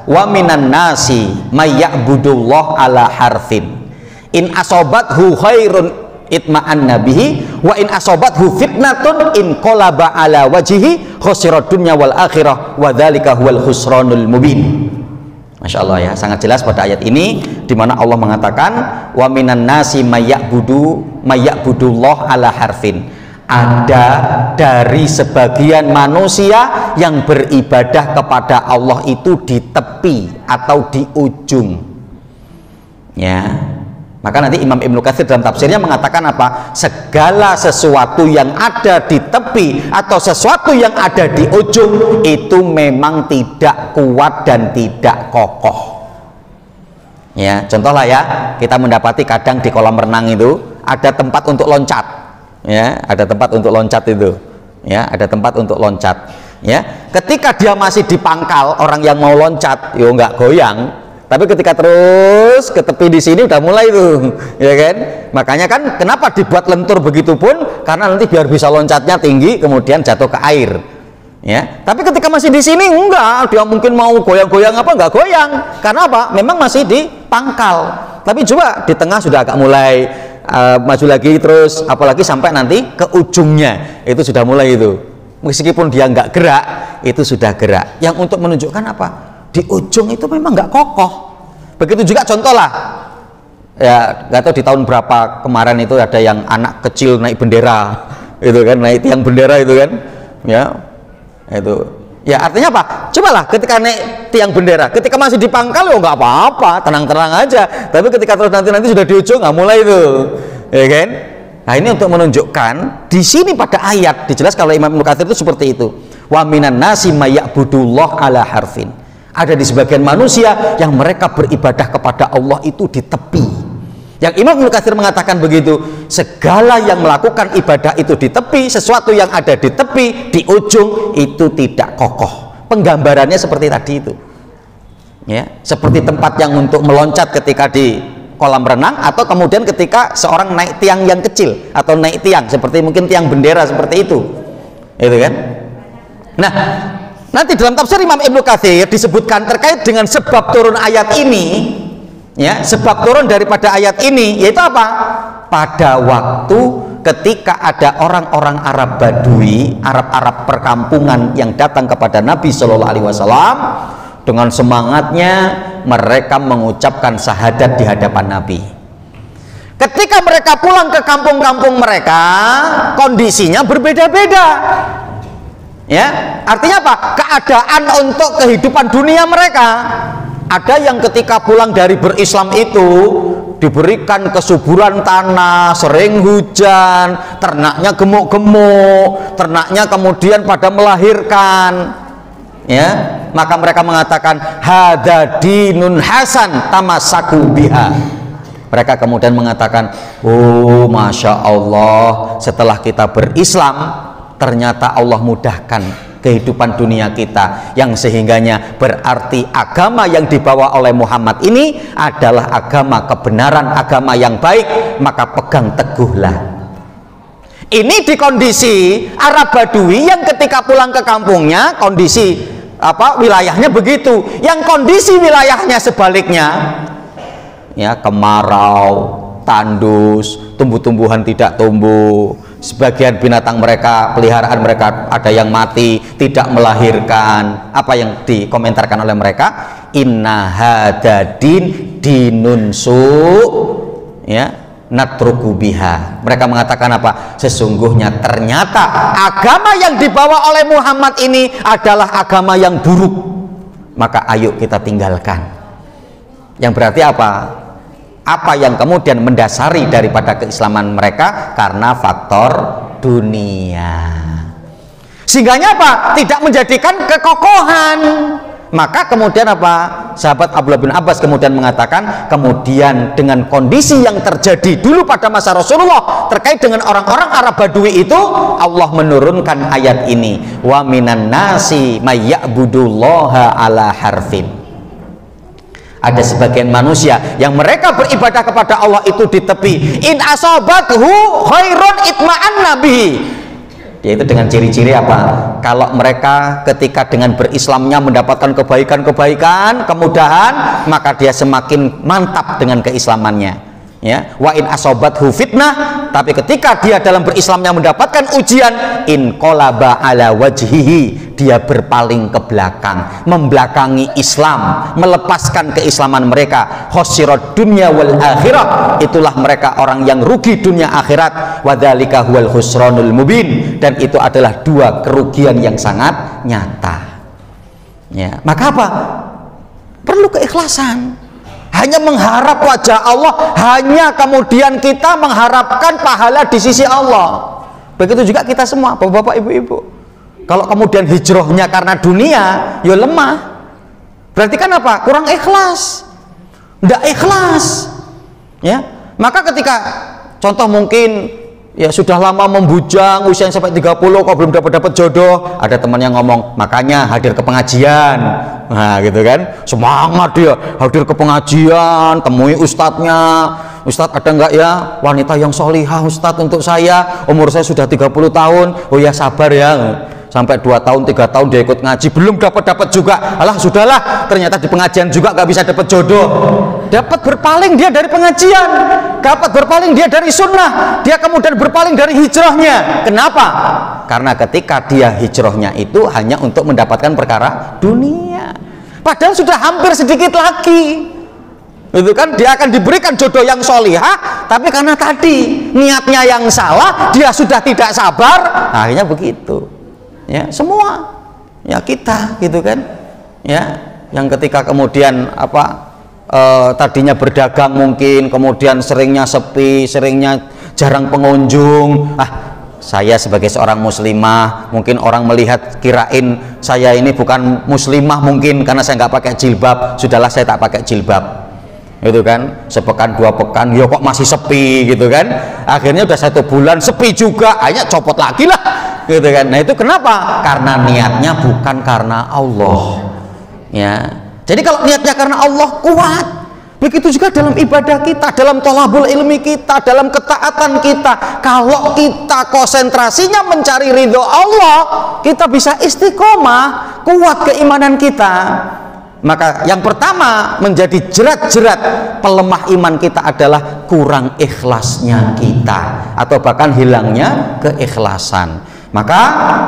wa minan nasi may ya'budullah ala harfin in asobathu khairun itma'anna bihi wa in asobathu fitnatun in qalaba ala wajhihi khusirad dunya wal akhirah wa dzalika huwal khusranul mubin. Masya Allah ya, sangat jelas pada ayat ini di mana Allah mengatakan wa minan nasi may ya'budullah ala harfin. Ada dari sebagian manusia yang beribadah kepada Allah itu di tepi atau di ujung. Ya. Maka nanti Imam Ibnu Katsir dalam tafsirnya mengatakan apa? Segala sesuatu yang ada di tepi atau sesuatu yang ada di ujung itu memang tidak kuat dan tidak kokoh. Ya, contohlah ya, kita mendapati kadang di kolam renang itu ada tempat untuk loncat. Ya, ada tempat untuk loncat itu. Ya, ada tempat untuk loncat. Ya, ketika dia masih di pangkal, orang yang mau loncat, yo nggak goyang. Tapi ketika terus ke tepi di sini udah mulai tuh, ya kan? Makanya kan kenapa dibuat lentur begitu pun? Karena nanti biar bisa loncatnya tinggi, kemudian jatuh ke air. Ya. Tapi ketika masih di sini enggak, dia mungkin mau goyang-goyang apa enggak goyang. Karena apa? Memang masih di pangkal. Tapi coba di tengah sudah agak mulai maju lagi terus, apalagi sampai nanti ke ujungnya itu sudah mulai itu. Meskipun dia enggak gerak, itu sudah gerak. Yang untuk menunjukkan apa? Di ujung itu memang nggak kokoh. Begitu juga contoh lah ya, nggak tahu di tahun berapa kemarin itu ada yang anak kecil naik bendera itu kan, naik tiang bendera itu kan ya, itu ya artinya apa? Cobalah ketika naik tiang bendera, ketika masih di pangkal ya nggak apa-apa, tenang-tenang aja. Tapi ketika terus nanti sudah di ujung nggak mulai itu, ya kan? Nah ini untuk menunjukkan di sini pada ayat dijelaskan oleh Imam Ibnu Katsir itu seperti itu. Wa minan nasi may ya'budullah ala harfin. Ada di sebagian manusia yang mereka beribadah kepada Allah itu di tepi. Yang Imam Ibnu Katsir mengatakan begitu, segala yang melakukan ibadah itu di tepi, sesuatu yang ada di tepi, di ujung itu tidak kokoh. Penggambarannya seperti tadi itu. Ya, seperti tempat yang untuk meloncat ketika di kolam renang, atau kemudian ketika seorang naik tiang yang kecil atau naik tiang seperti mungkin tiang bendera seperti itu. Itu kan? Nah, nanti dalam tafsir Imam Ibnu Katsir disebutkan terkait dengan sebab turun ayat ini, ya, sebab turun daripada ayat ini yaitu apa? Pada waktu ketika ada orang-orang Arab Badui, Arab-Arab perkampungan yang datang kepada Nabi Shallallahu Alaihi Wasallam dengan semangatnya mereka mengucapkan syahadat di hadapan Nabi. Ketika mereka pulang ke kampung-kampung mereka, kondisinya berbeda-beda. Ya, artinya apa? Keadaan untuk kehidupan dunia mereka. Ada yang ketika pulang dari berislam itu diberikan kesuburan tanah, sering hujan, ternaknya gemuk-gemuk, ternaknya kemudian pada melahirkan. Ya, maka mereka mengatakan hadza dinun hasan tamassaku biha. Mereka kemudian mengatakan, oh masya Allah, setelah kita berislam ternyata Allah mudahkan kehidupan dunia kita, yang sehingganya berarti agama yang dibawa oleh Muhammad ini adalah agama kebenaran, agama yang baik, maka pegang teguhlah. Ini di kondisi Arab Badui yang ketika pulang ke kampungnya kondisi wilayahnya begitu, yang kondisi wilayahnya sebaliknya, ya, kemarau, tandus, tumbuh-tumbuhan tidak tumbuh, sebagian binatang mereka, peliharaan mereka ada yang mati, tidak melahirkan. Apa yang dikomentarkan oleh mereka? Inna hadadin dinun su', ya, natruku biha. Mereka mengatakan apa? Sesungguhnya ternyata agama yang dibawa oleh Muhammad ini adalah agama yang buruk, maka ayo kita tinggalkan. Yang berarti apa? Apa yang kemudian mendasari daripada keislaman mereka? Karena faktor dunia. Sehingganya apa? Tidak menjadikan kekokohan. Maka kemudian apa? Sahabat Abdullah bin Abbas kemudian mengatakan, kemudian dengan kondisi yang terjadi dulu pada masa Rasulullah terkait dengan orang-orang Arab Badui itu, Allah menurunkan ayat ini, wa minan nasi may ya'budullaha ala harfin. Ada sebagian manusia yang mereka beribadah kepada Allah itu di tepi. In asabathu khairun itma'anna bihi. Yaitu dengan ciri-ciri apa? Kalau mereka ketika dengan berislamnya mendapatkan kebaikan-kebaikan, kemudahan, maka dia semakin mantap dengan keislamannya. Ya, wa in asobathu fitnah, tapi ketika dia dalam berislamnya mendapatkan ujian, in qalaba ala wajhihi, dia berpaling ke belakang, membelakangi Islam, melepaskan keislaman mereka, khosirat dunya wal akhirah, itulah mereka orang yang rugi dunia akhirat, wadzalika huwal khusranul mubin, dan itu adalah dua kerugian yang sangat nyata. Ya, maka apa? Perlu keikhlasan. Hanya mengharap wajah Allah, hanya kemudian kita mengharapkan pahala di sisi Allah. Begitu juga kita semua, bapak-bapak, ibu-ibu. Kalau kemudian hijrahnya karena dunia, ya lemah. Berarti kan apa? Kurang ikhlas. Nggak ikhlas. Ya. Maka ketika contoh mungkin ya sudah lama membujang, usia sampai 30 kok belum dapat jodoh, ada teman yang ngomong, makanya hadir ke pengajian. Nah gitu kan, semangat dia hadir ke pengajian, temui ustadznya. Ustadz, ada nggak ya wanita yang solihah Ustadz untuk saya, umur saya sudah 30 tahun. Oh ya sabar ya, sampai 2 tahun 3 tahun dia ikut ngaji belum dapat juga. Alah sudahlah, ternyata di pengajian juga nggak bisa dapat jodoh. Dapat berpaling dia dari pengajian, dapat berpaling dia dari sunnah, dia kemudian berpaling dari hijrahnya. Kenapa? Karena ketika dia hijrahnya itu hanya untuk mendapatkan perkara dunia, padahal sudah hampir sedikit lagi. Itu kan dia akan diberikan jodoh yang solihah, tapi karena tadi niatnya yang salah, dia sudah tidak sabar, akhirnya begitu. Ya, semua ya kita gitu kan, ya, yang ketika kemudian apa tadinya berdagang mungkin kemudian seringnya sepi, seringnya jarang pengunjung. Saya sebagai seorang muslimah, mungkin orang melihat kirain saya ini bukan muslimah mungkin karena saya nggak pakai jilbab. Sudahlah, saya tak pakai jilbab. Itu kan, sepekan 2 pekan ya kok masih sepi gitu kan, akhirnya udah 1 bulan sepi juga, akhirnya copot lagi lah gitu kan. Nah itu kenapa? Karena niatnya bukan karena Allah. Ya, jadi kalau niatnya karena Allah kuat. Begitu juga dalam ibadah kita, dalam thalabul ilmi kita, dalam ketaatan kita. Kalau kita konsentrasinya mencari ridho Allah, kita bisa istiqomah, kuat keimanan kita. Maka yang pertama menjadi jerat-jerat pelemah iman kita adalah kurang ikhlasnya kita, atau bahkan hilangnya keikhlasan. Maka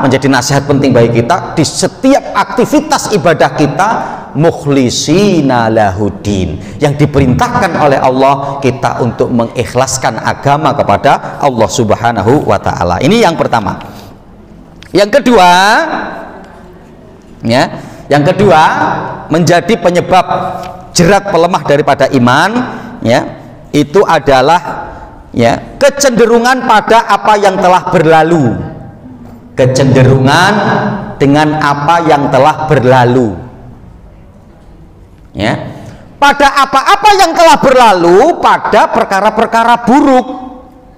menjadi nasihat penting bagi kita di setiap aktivitas ibadah kita, mukhlisina lahudin, yang diperintahkan oleh Allah kita untuk mengikhlaskan agama kepada Allah Subhanahu wa ta'ala. Ini yang pertama. Yang kedua, ya, yang kedua menjadi penyebab jerat pelemah daripada iman, ya, itu adalah ya kecenderungan pada apa yang telah berlalu. Kecenderungan dengan apa yang telah berlalu. Ya. Pada apa-apa yang telah berlalu, pada perkara-perkara buruk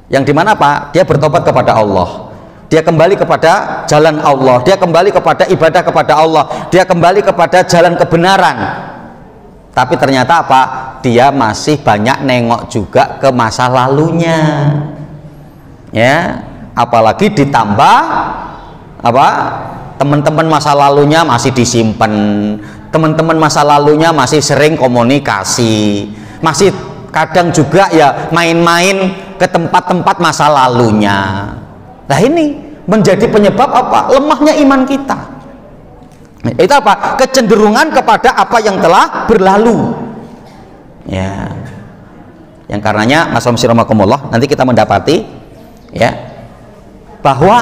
yang dimana apa? Dia bertobat kepada Allah. Dia kembali kepada jalan Allah, dia kembali kepada ibadah kepada Allah, dia kembali kepada jalan kebenaran. Tapi ternyata apa? Dia masih banyak nengok juga ke masa lalunya. Ya, apalagi ditambah apa? Teman-teman masa lalunya masih disimpan. Teman-teman masa lalunya masih sering komunikasi. Masih kadang juga ya main-main ke tempat-tempat masa lalunya. Nah ini menjadi penyebab apa? Lemahnya iman kita. Itu apa? Kecenderungan kepada apa yang telah berlalu. Ya. Yang karenanya Mas Romsiramakumullah, nanti kita mendapati ya bahwa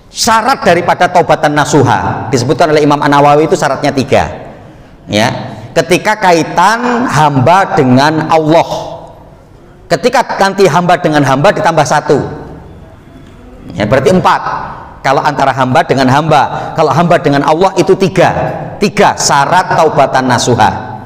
syarat daripada taubatan nasuha disebutkan oleh Imam An-Nawawi itu syaratnya 3. Ya. Ketika kaitan hamba dengan Allah. Ketika nanti hamba dengan hamba ditambah 1. Ya, berarti 4. Kalau antara hamba dengan hamba, kalau hamba dengan Allah itu 3 syarat taubatan nasuha.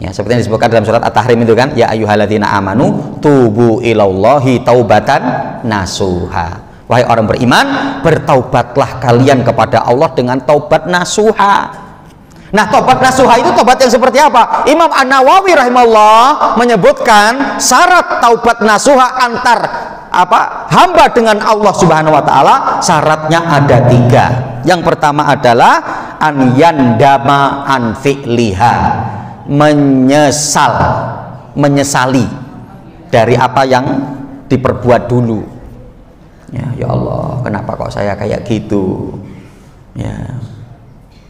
Ya, seperti yang disebutkan dalam surat At-Tahrim itu kan, ya ayyuhalladzina amanu tubu ilallahi taubatan nasuha. Wahai orang beriman, bertaubatlah kalian kepada Allah dengan taubat nasuha. Nah, tobat nasuha itu tobat yang seperti apa? Imam An-Nawawi rahimahullah menyebutkan syarat taubat nasuha antar hamba dengan Allah Subhanahu wa taala, syaratnya ada 3. Yang pertama adalah an yandama an fi'liha, menyesali dari apa yang diperbuat dulu. Ya Allah, kenapa kok saya kayak gitu? Ya,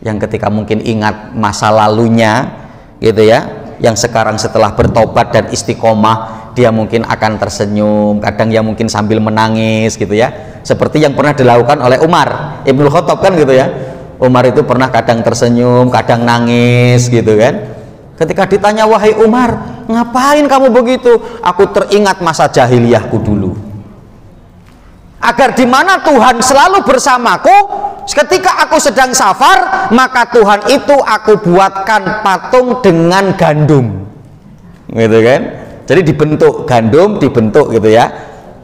yang ketika mungkin ingat masa lalunya gitu ya, yang sekarang setelah bertobat dan istiqomah dia mungkin akan tersenyum, kadang ya mungkin sambil menangis gitu ya, seperti yang pernah dilakukan oleh Umar Ibnu Khattab kan gitu ya. Umar itu pernah kadang tersenyum, kadang nangis gitu kan. Ketika ditanya, wahai Umar, ngapain kamu begitu? Aku teringat masa jahiliyahku dulu, agar di mana Tuhan selalu bersamaku. Ketika aku sedang safar, maka Tuhan itu aku buatkan patung dengan gandum, gitu kan? Jadi dibentuk gandum, dibentuk gitu ya.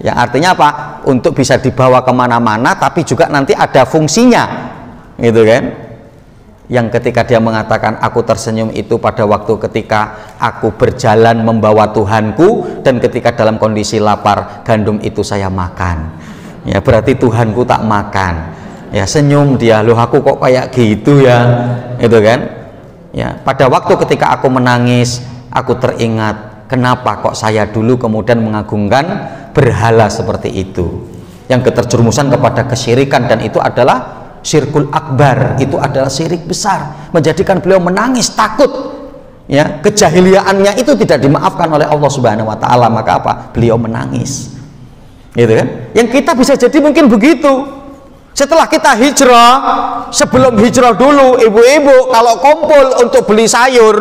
Yang artinya apa? Untuk bisa dibawa kemana-mana, tapi juga nanti ada fungsinya, gitu kan? Yang ketika dia mengatakan aku tersenyum itu pada waktu ketika aku berjalan membawa Tuhanku, dan ketika dalam kondisi lapar gandum itu saya makan. Ya berarti Tuhanku tak makan. Ya senyum dia, loh aku kok kayak gitu ya, itu kan? Ya pada waktu ketika aku menangis, aku teringat kenapa kok saya dulu kemudian mengagungkan berhala seperti itu, yang keterjerumusan kepada kesyirikan, dan itu adalah syirkul akbar, itu adalah syirik besar, menjadikan beliau menangis takut. Ya kejahiliaannya itu tidak dimaafkan oleh Allah Subhanahu wa taala, maka apa? Beliau menangis. Gitu kan? Yang kita bisa jadi mungkin begitu. Setelah kita hijrah, sebelum hijrah dulu ibu-ibu kalau kumpul untuk beli sayur,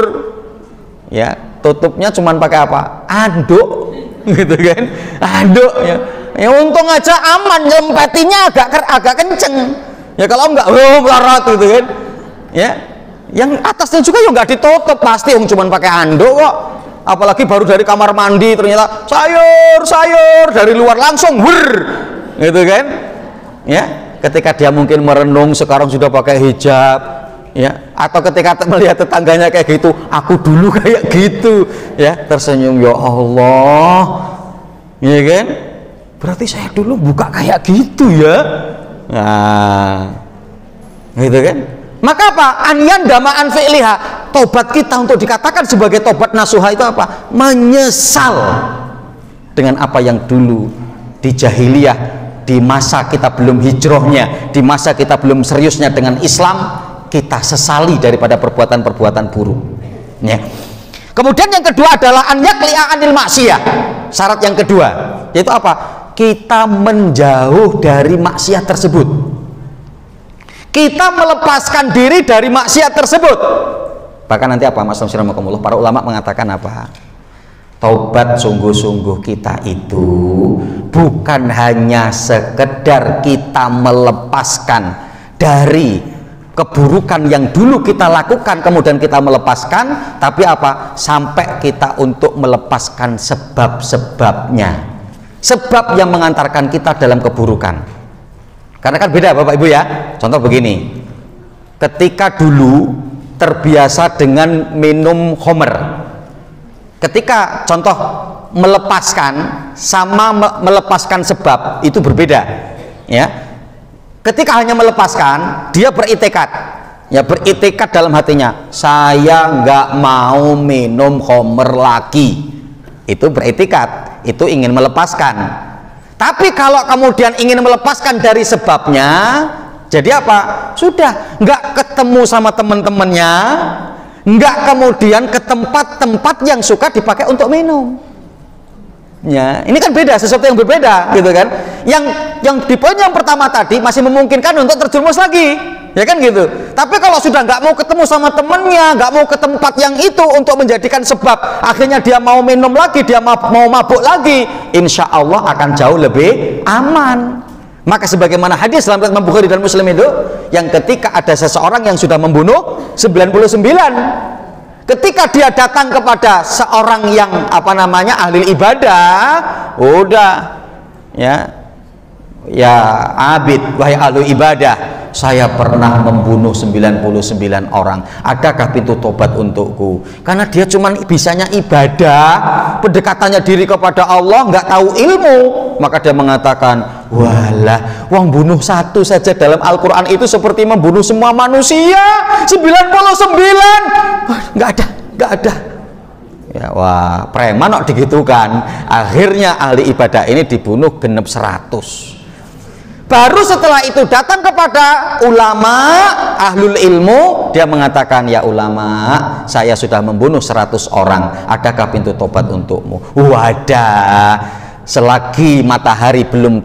ya tutupnya cuman pakai apa? Anduk, gitu kan? Anduk ya. Ya untung aja aman, nyempetinya agak kenceng. Ya kalau enggak, melarat gitu kan? Ya, yang atasnya juga ya nggak ditutup pasti, cuman pakai anduk kok. Apalagi baru dari kamar mandi ternyata sayur dari luar langsung gitu kan? Ya. Ketika dia mungkin merenung sekarang sudah pakai hijab, ya, atau ketika melihat tetangganya kayak gitu, aku dulu kayak gitu, ya, tersenyum, ya Allah, ya kan? Berarti saya dulu buka kayak gitu ya, nah, gitu kan? Maka apa? Anyan damaan fi'liha, tobat kita untuk dikatakan sebagai tobat nasuha itu apa? Menyesal dengan apa yang dulu di jahiliyah, di masa kita belum hijrahnya, di masa kita belum seriusnya dengan Islam, kita sesali daripada perbuatan-perbuatan buruk. Ya. Kemudian yang kedua adalah an yakli'a anil maksiyah. Syarat yang kedua yaitu apa? Kita menjauh dari maksiat tersebut. Kita melepaskan diri dari maksiat tersebut. Bahkan nanti apa, Mas Rahimakumullah, para ulama mengatakan apa? Taubat sungguh-sungguh kita itu bukan hanya sekedar kita melepaskan dari keburukan yang dulu kita lakukan kemudian kita melepaskan, tapi apa? Sampai kita untuk melepaskan sebab-sebabnya, sebab yang mengantarkan kita dalam keburukan. Karena kan beda Bapak Ibu ya. Contoh begini, ketika dulu terbiasa dengan minum khamr, ketika contoh melepaskan sama melepaskan sebab itu berbeda ya. Ketika hanya melepaskan, dia beriktikad, ya beriktikad dalam hatinya, saya nggak mau minum khamr lagi, itu beriktikad, itu ingin melepaskan. Tapi kalau kemudian ingin melepaskan dari sebabnya, jadi apa? Sudah nggak ketemu sama teman-temannya, nggak kemudian ke tempat-tempat yang suka dipakai untuk minum. Ya, ini kan beda, sesuatu yang berbeda, gitu kan? Yang di poin yang pertama tadi masih memungkinkan untuk terjerumus lagi, ya kan gitu. Tapi kalau sudah nggak mau ketemu sama temennya, nggak mau ke tempat yang itu untuk menjadikan sebab, akhirnya dia mau minum lagi, dia mau mabuk lagi, insya Allah akan jauh lebih aman. Maka sebagaimana hadis dalam Imam Bukhari dan Muslim itu, yang ketika ada seseorang yang sudah membunuh 99, ketika dia datang kepada seorang yang ahli ibadah, udah ya ya abid, wahai ahlu ibadah, saya pernah membunuh 99 orang. Adakah pintu tobat untukku? Karena dia cuma bisanya ibadah, pendekatannya diri kepada Allah, nggak tahu ilmu. Maka dia mengatakan, walah, wong bunuh satu saja dalam Al-Quran itu seperti membunuh semua manusia. 99, nggak ada. Ya, wah, preman kok digitukan. Akhirnya ahli ibadah ini dibunuh genep 100. Baru setelah itu datang kepada ulama, ahlul ilmu, dia mengatakan, ya ulama, saya sudah membunuh 100 orang, adakah pintu tobat untukmu? Wadah, selagi matahari belum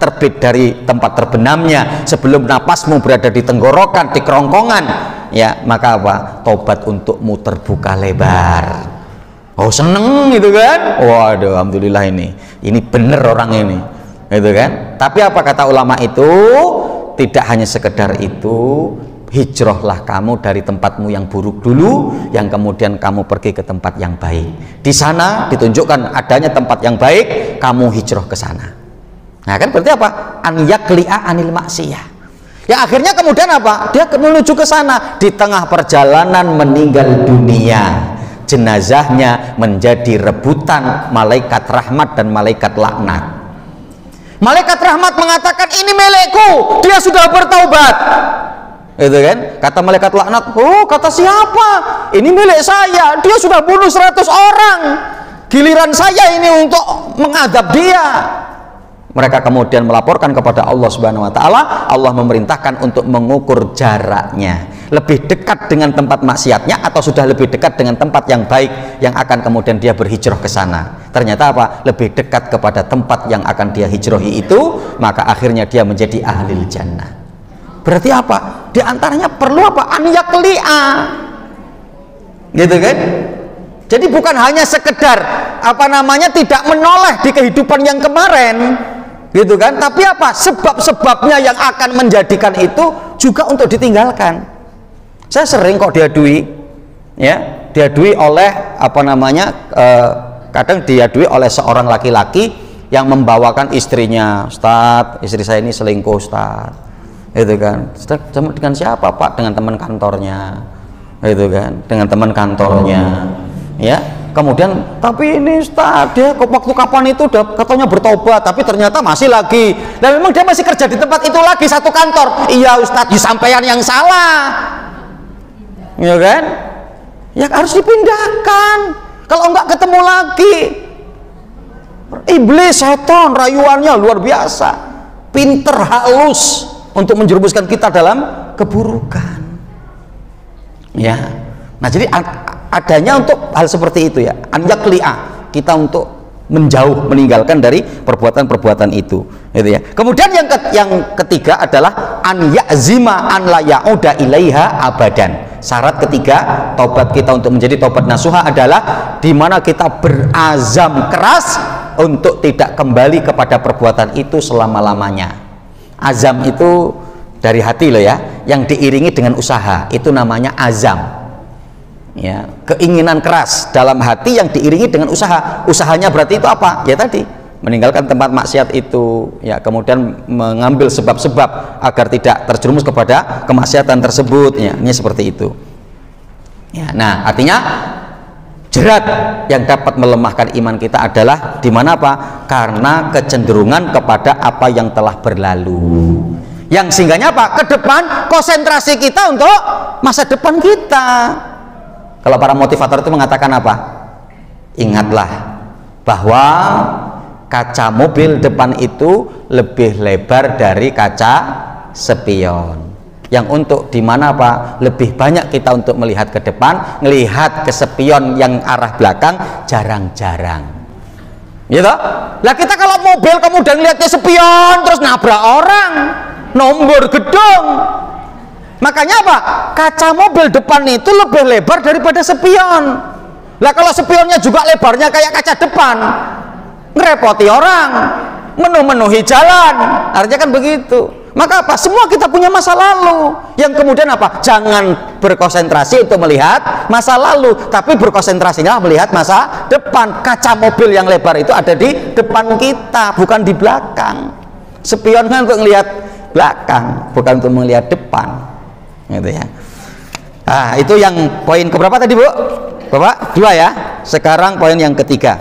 terbit dari tempat terbenamnya, sebelum napasmu berada di tenggorokan, di kerongkongan, ya maka apa? Tobat untukmu terbuka lebar. Oh, seneng gitu kan? Waduh, alhamdulillah ini bener orang ini. Gitu kan? Tapi apa kata ulama itu? Tidak hanya sekedar itu, hijrahlah kamu dari tempatmu yang buruk dulu, yang kemudian kamu pergi ke tempat yang baik. Di sana ditunjukkan adanya tempat yang baik, kamu hijrah ke sana. Nah, kan berarti apa? An yakli'a anil maksiyah. Ya akhirnya kemudian apa? Dia menuju ke sana. Di tengah perjalanan meninggal dunia, jenazahnya menjadi rebutan malaikat rahmat dan malaikat laknat. Malaikat rahmat mengatakan, ini milikku, dia sudah bertaubat. Itu kan? Kata malaikat laknat, oh kata siapa? Ini milik saya, dia sudah bunuh 100 orang. Giliran saya ini untuk mengadab dia. Mereka kemudian melaporkan kepada Allah Subhanahu wa taala. Allah memerintahkan untuk mengukur jaraknya, lebih dekat dengan tempat maksiatnya atau sudah lebih dekat dengan tempat yang baik yang akan kemudian dia berhijrah ke sana. Ternyata apa? Lebih dekat kepada tempat yang akan dia hijrahi itu, maka akhirnya dia menjadi ahlil jannah. Berarti apa? Di antaranya perlu apa? An yakli'a. Gitu kan? Jadi bukan hanya sekedar tidak menoleh di kehidupan yang kemarin, gitu kan? Tapi apa? Sebab-sebabnya yang akan menjadikan itu juga untuk ditinggalkan. Saya sering kok diadui, ya, diadui oleh kadang diadui oleh seorang laki-laki yang membawakan istrinya, Ustadz, istri saya ini selingkuh, Ustadz, itu kan? Ustadz, dengan siapa Pak? Dengan teman kantornya, itu kan? Dengan teman kantornya, ya. Kemudian, tapi ini Ustadz, dia waktu kapan itu udah katanya bertobat, tapi ternyata masih lagi. Dan memang dia masih kerja di tempat itu lagi, satu kantor. Iya Ustadz, di sampean yang salah, ya kan? Ya harus dipindahkan. Kalau enggak ketemu lagi, iblis, setan, rayuannya luar biasa, pinter, halus untuk menjerumuskan kita dalam keburukan. Ya, nah jadi adanya untuk hal seperti itu ya, an yakli'a, kita untuk menjauh, meninggalkan dari perbuatan-perbuatan itu, gitu ya. Kemudian yang ketiga adalah an ya'zima an la ya'uda ilaiha abadan. Syarat ketiga tobat kita untuk menjadi tobat nasuha adalah di mana kita berazam keras untuk tidak kembali kepada perbuatan itu selama-lamanya. Azam itu dari hati loh ya, yang diiringi dengan usaha, itu namanya azam. Ya, keinginan keras dalam hati yang diiringi dengan usaha. Usahanya berarti itu apa? Ya tadi, meninggalkan tempat maksiat itu, ya, kemudian mengambil sebab-sebab agar tidak terjerumus kepada kemaksiatan tersebut, ya, ini seperti itu. Ya, nah, artinya jerat yang dapat melemahkan iman kita adalah di mana apa? Karena kecenderungan kepada apa yang telah berlalu. Yang sehingganya apa? Ke depan konsentrasi kita untuk masa depan kita. Kalau para motivator itu mengatakan apa? Ingatlah bahwa kaca mobil depan itu lebih lebar dari kaca spion. Yang untuk dimana apa? Lebih banyak kita untuk melihat ke depan, melihat ke spion yang arah belakang jarang-jarang. Gitu? Lah kita kalau mobil kemudian lihat ke spion terus nabrak orang, nombor gedung. Makanya apa? Kaca mobil depan itu lebih lebar daripada spion. Lah kalau spionnya juga lebarnya kayak kaca depan, ngerepoti orang, memenuhi jalan, artinya kan begitu. Maka apa? Semua kita punya masa lalu yang kemudian apa? Jangan berkonsentrasi untuk melihat masa lalu, tapi berkonsentrasinya melihat masa depan. Kaca mobil yang lebar itu ada di depan kita, bukan di belakang. Spion kan untuk melihat belakang, bukan untuk melihat depan, gitu ya. Nah, itu yang poin keberapa tadi, Bu? Bapak? 2 ya. Sekarang poin yang ketiga.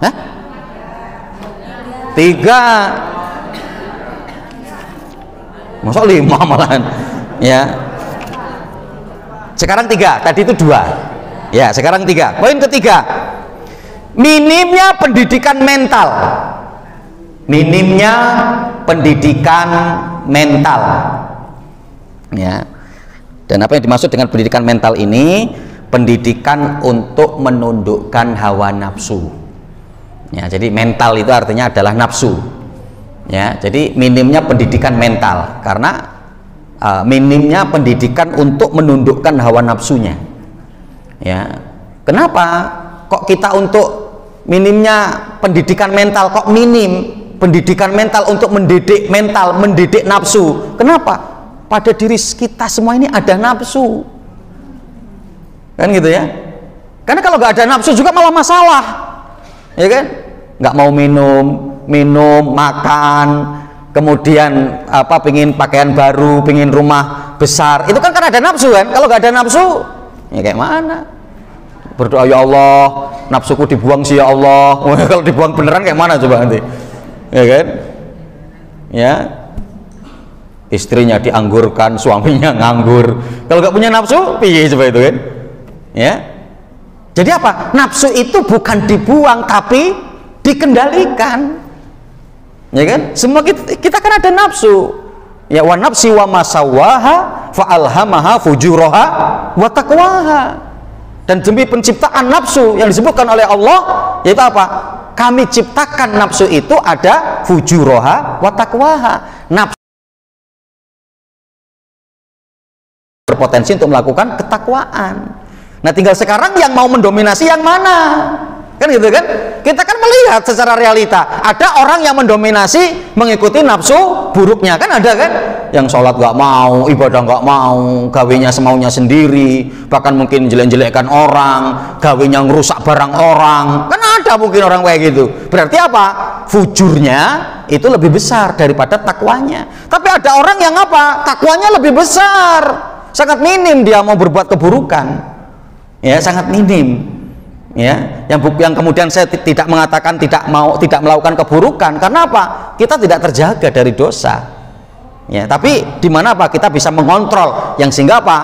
Hah? 3. Masa 5 malahan? Ya. Sekarang 3. Tadi itu 2. Ya, sekarang 3. Poin ketiga. Minimnya pendidikan mental. Minimnya pendidikan mental. Ya. Dan apa yang dimaksud dengan pendidikan mental ini? Pendidikan untuk menundukkan hawa nafsu. Ya, jadi mental itu artinya adalah nafsu. Ya, jadi minimnya pendidikan mental karena minimnya pendidikan untuk menundukkan hawa nafsunya. Ya, kenapa kok kita untuk minimnya pendidikan mental kok minim pendidikan mental untuk mendidik mental, mendidik nafsu? Kenapa? Pada diri kita semua ini ada nafsu, kan gitu ya. Karena kalau nggak ada nafsu juga malah masalah, ya kan? Nggak mau minum, makan, kemudian pengin pakaian baru, pengin rumah besar, itu kan karena ada nafsu kan. Kalau nggak ada nafsu, ya kayak mana? Berdoa, ya Allah, nafsuku dibuang sih ya Allah. Kalau dibuang beneran kayak mana coba nanti, ya kan? Ya. Istrinya dianggurkan, suaminya nganggur. Kalau nggak punya nafsu, piye coba itu kan? Ya. Jadi apa? Nafsu itu bukan dibuang tapi dikendalikan. Ya kan? Semua kita kan ada nafsu. Ya, wa nafsi wa masawaha fa alhamaha fujuraha wa taqwaha. Dan demi penciptaan nafsu yang disebutkan oleh Allah, yaitu apa? Kami ciptakan nafsu itu ada fujuraha wa taqwaha. Nafsu berpotensi untuk melakukan ketakwaan. Nah, tinggal sekarang yang mau mendominasi yang mana? Kan gitu kan? Kita kan melihat secara realita, ada orang yang mendominasi mengikuti nafsu buruknya, kan ada kan? Yang sholat nggak mau, ibadah nggak mau, gawenya semaunya sendiri, bahkan mungkin jelek-jelekkan orang, gawenya ngerusak barang orang, kan ada mungkin orang kayak gitu. Berarti apa? Fujurnya itu lebih besar daripada takwanya. Tapi ada orang yang apa? Takwanya lebih besar. Sangat minim dia mau berbuat keburukan, ya, sangat minim, ya. Yang kemudian saya tidak mengatakan tidak melakukan keburukan, karena apa? Kita tidak terjaga dari dosa, ya. Tapi di mana apa? Kita bisa mengontrol, yang sehingga apa?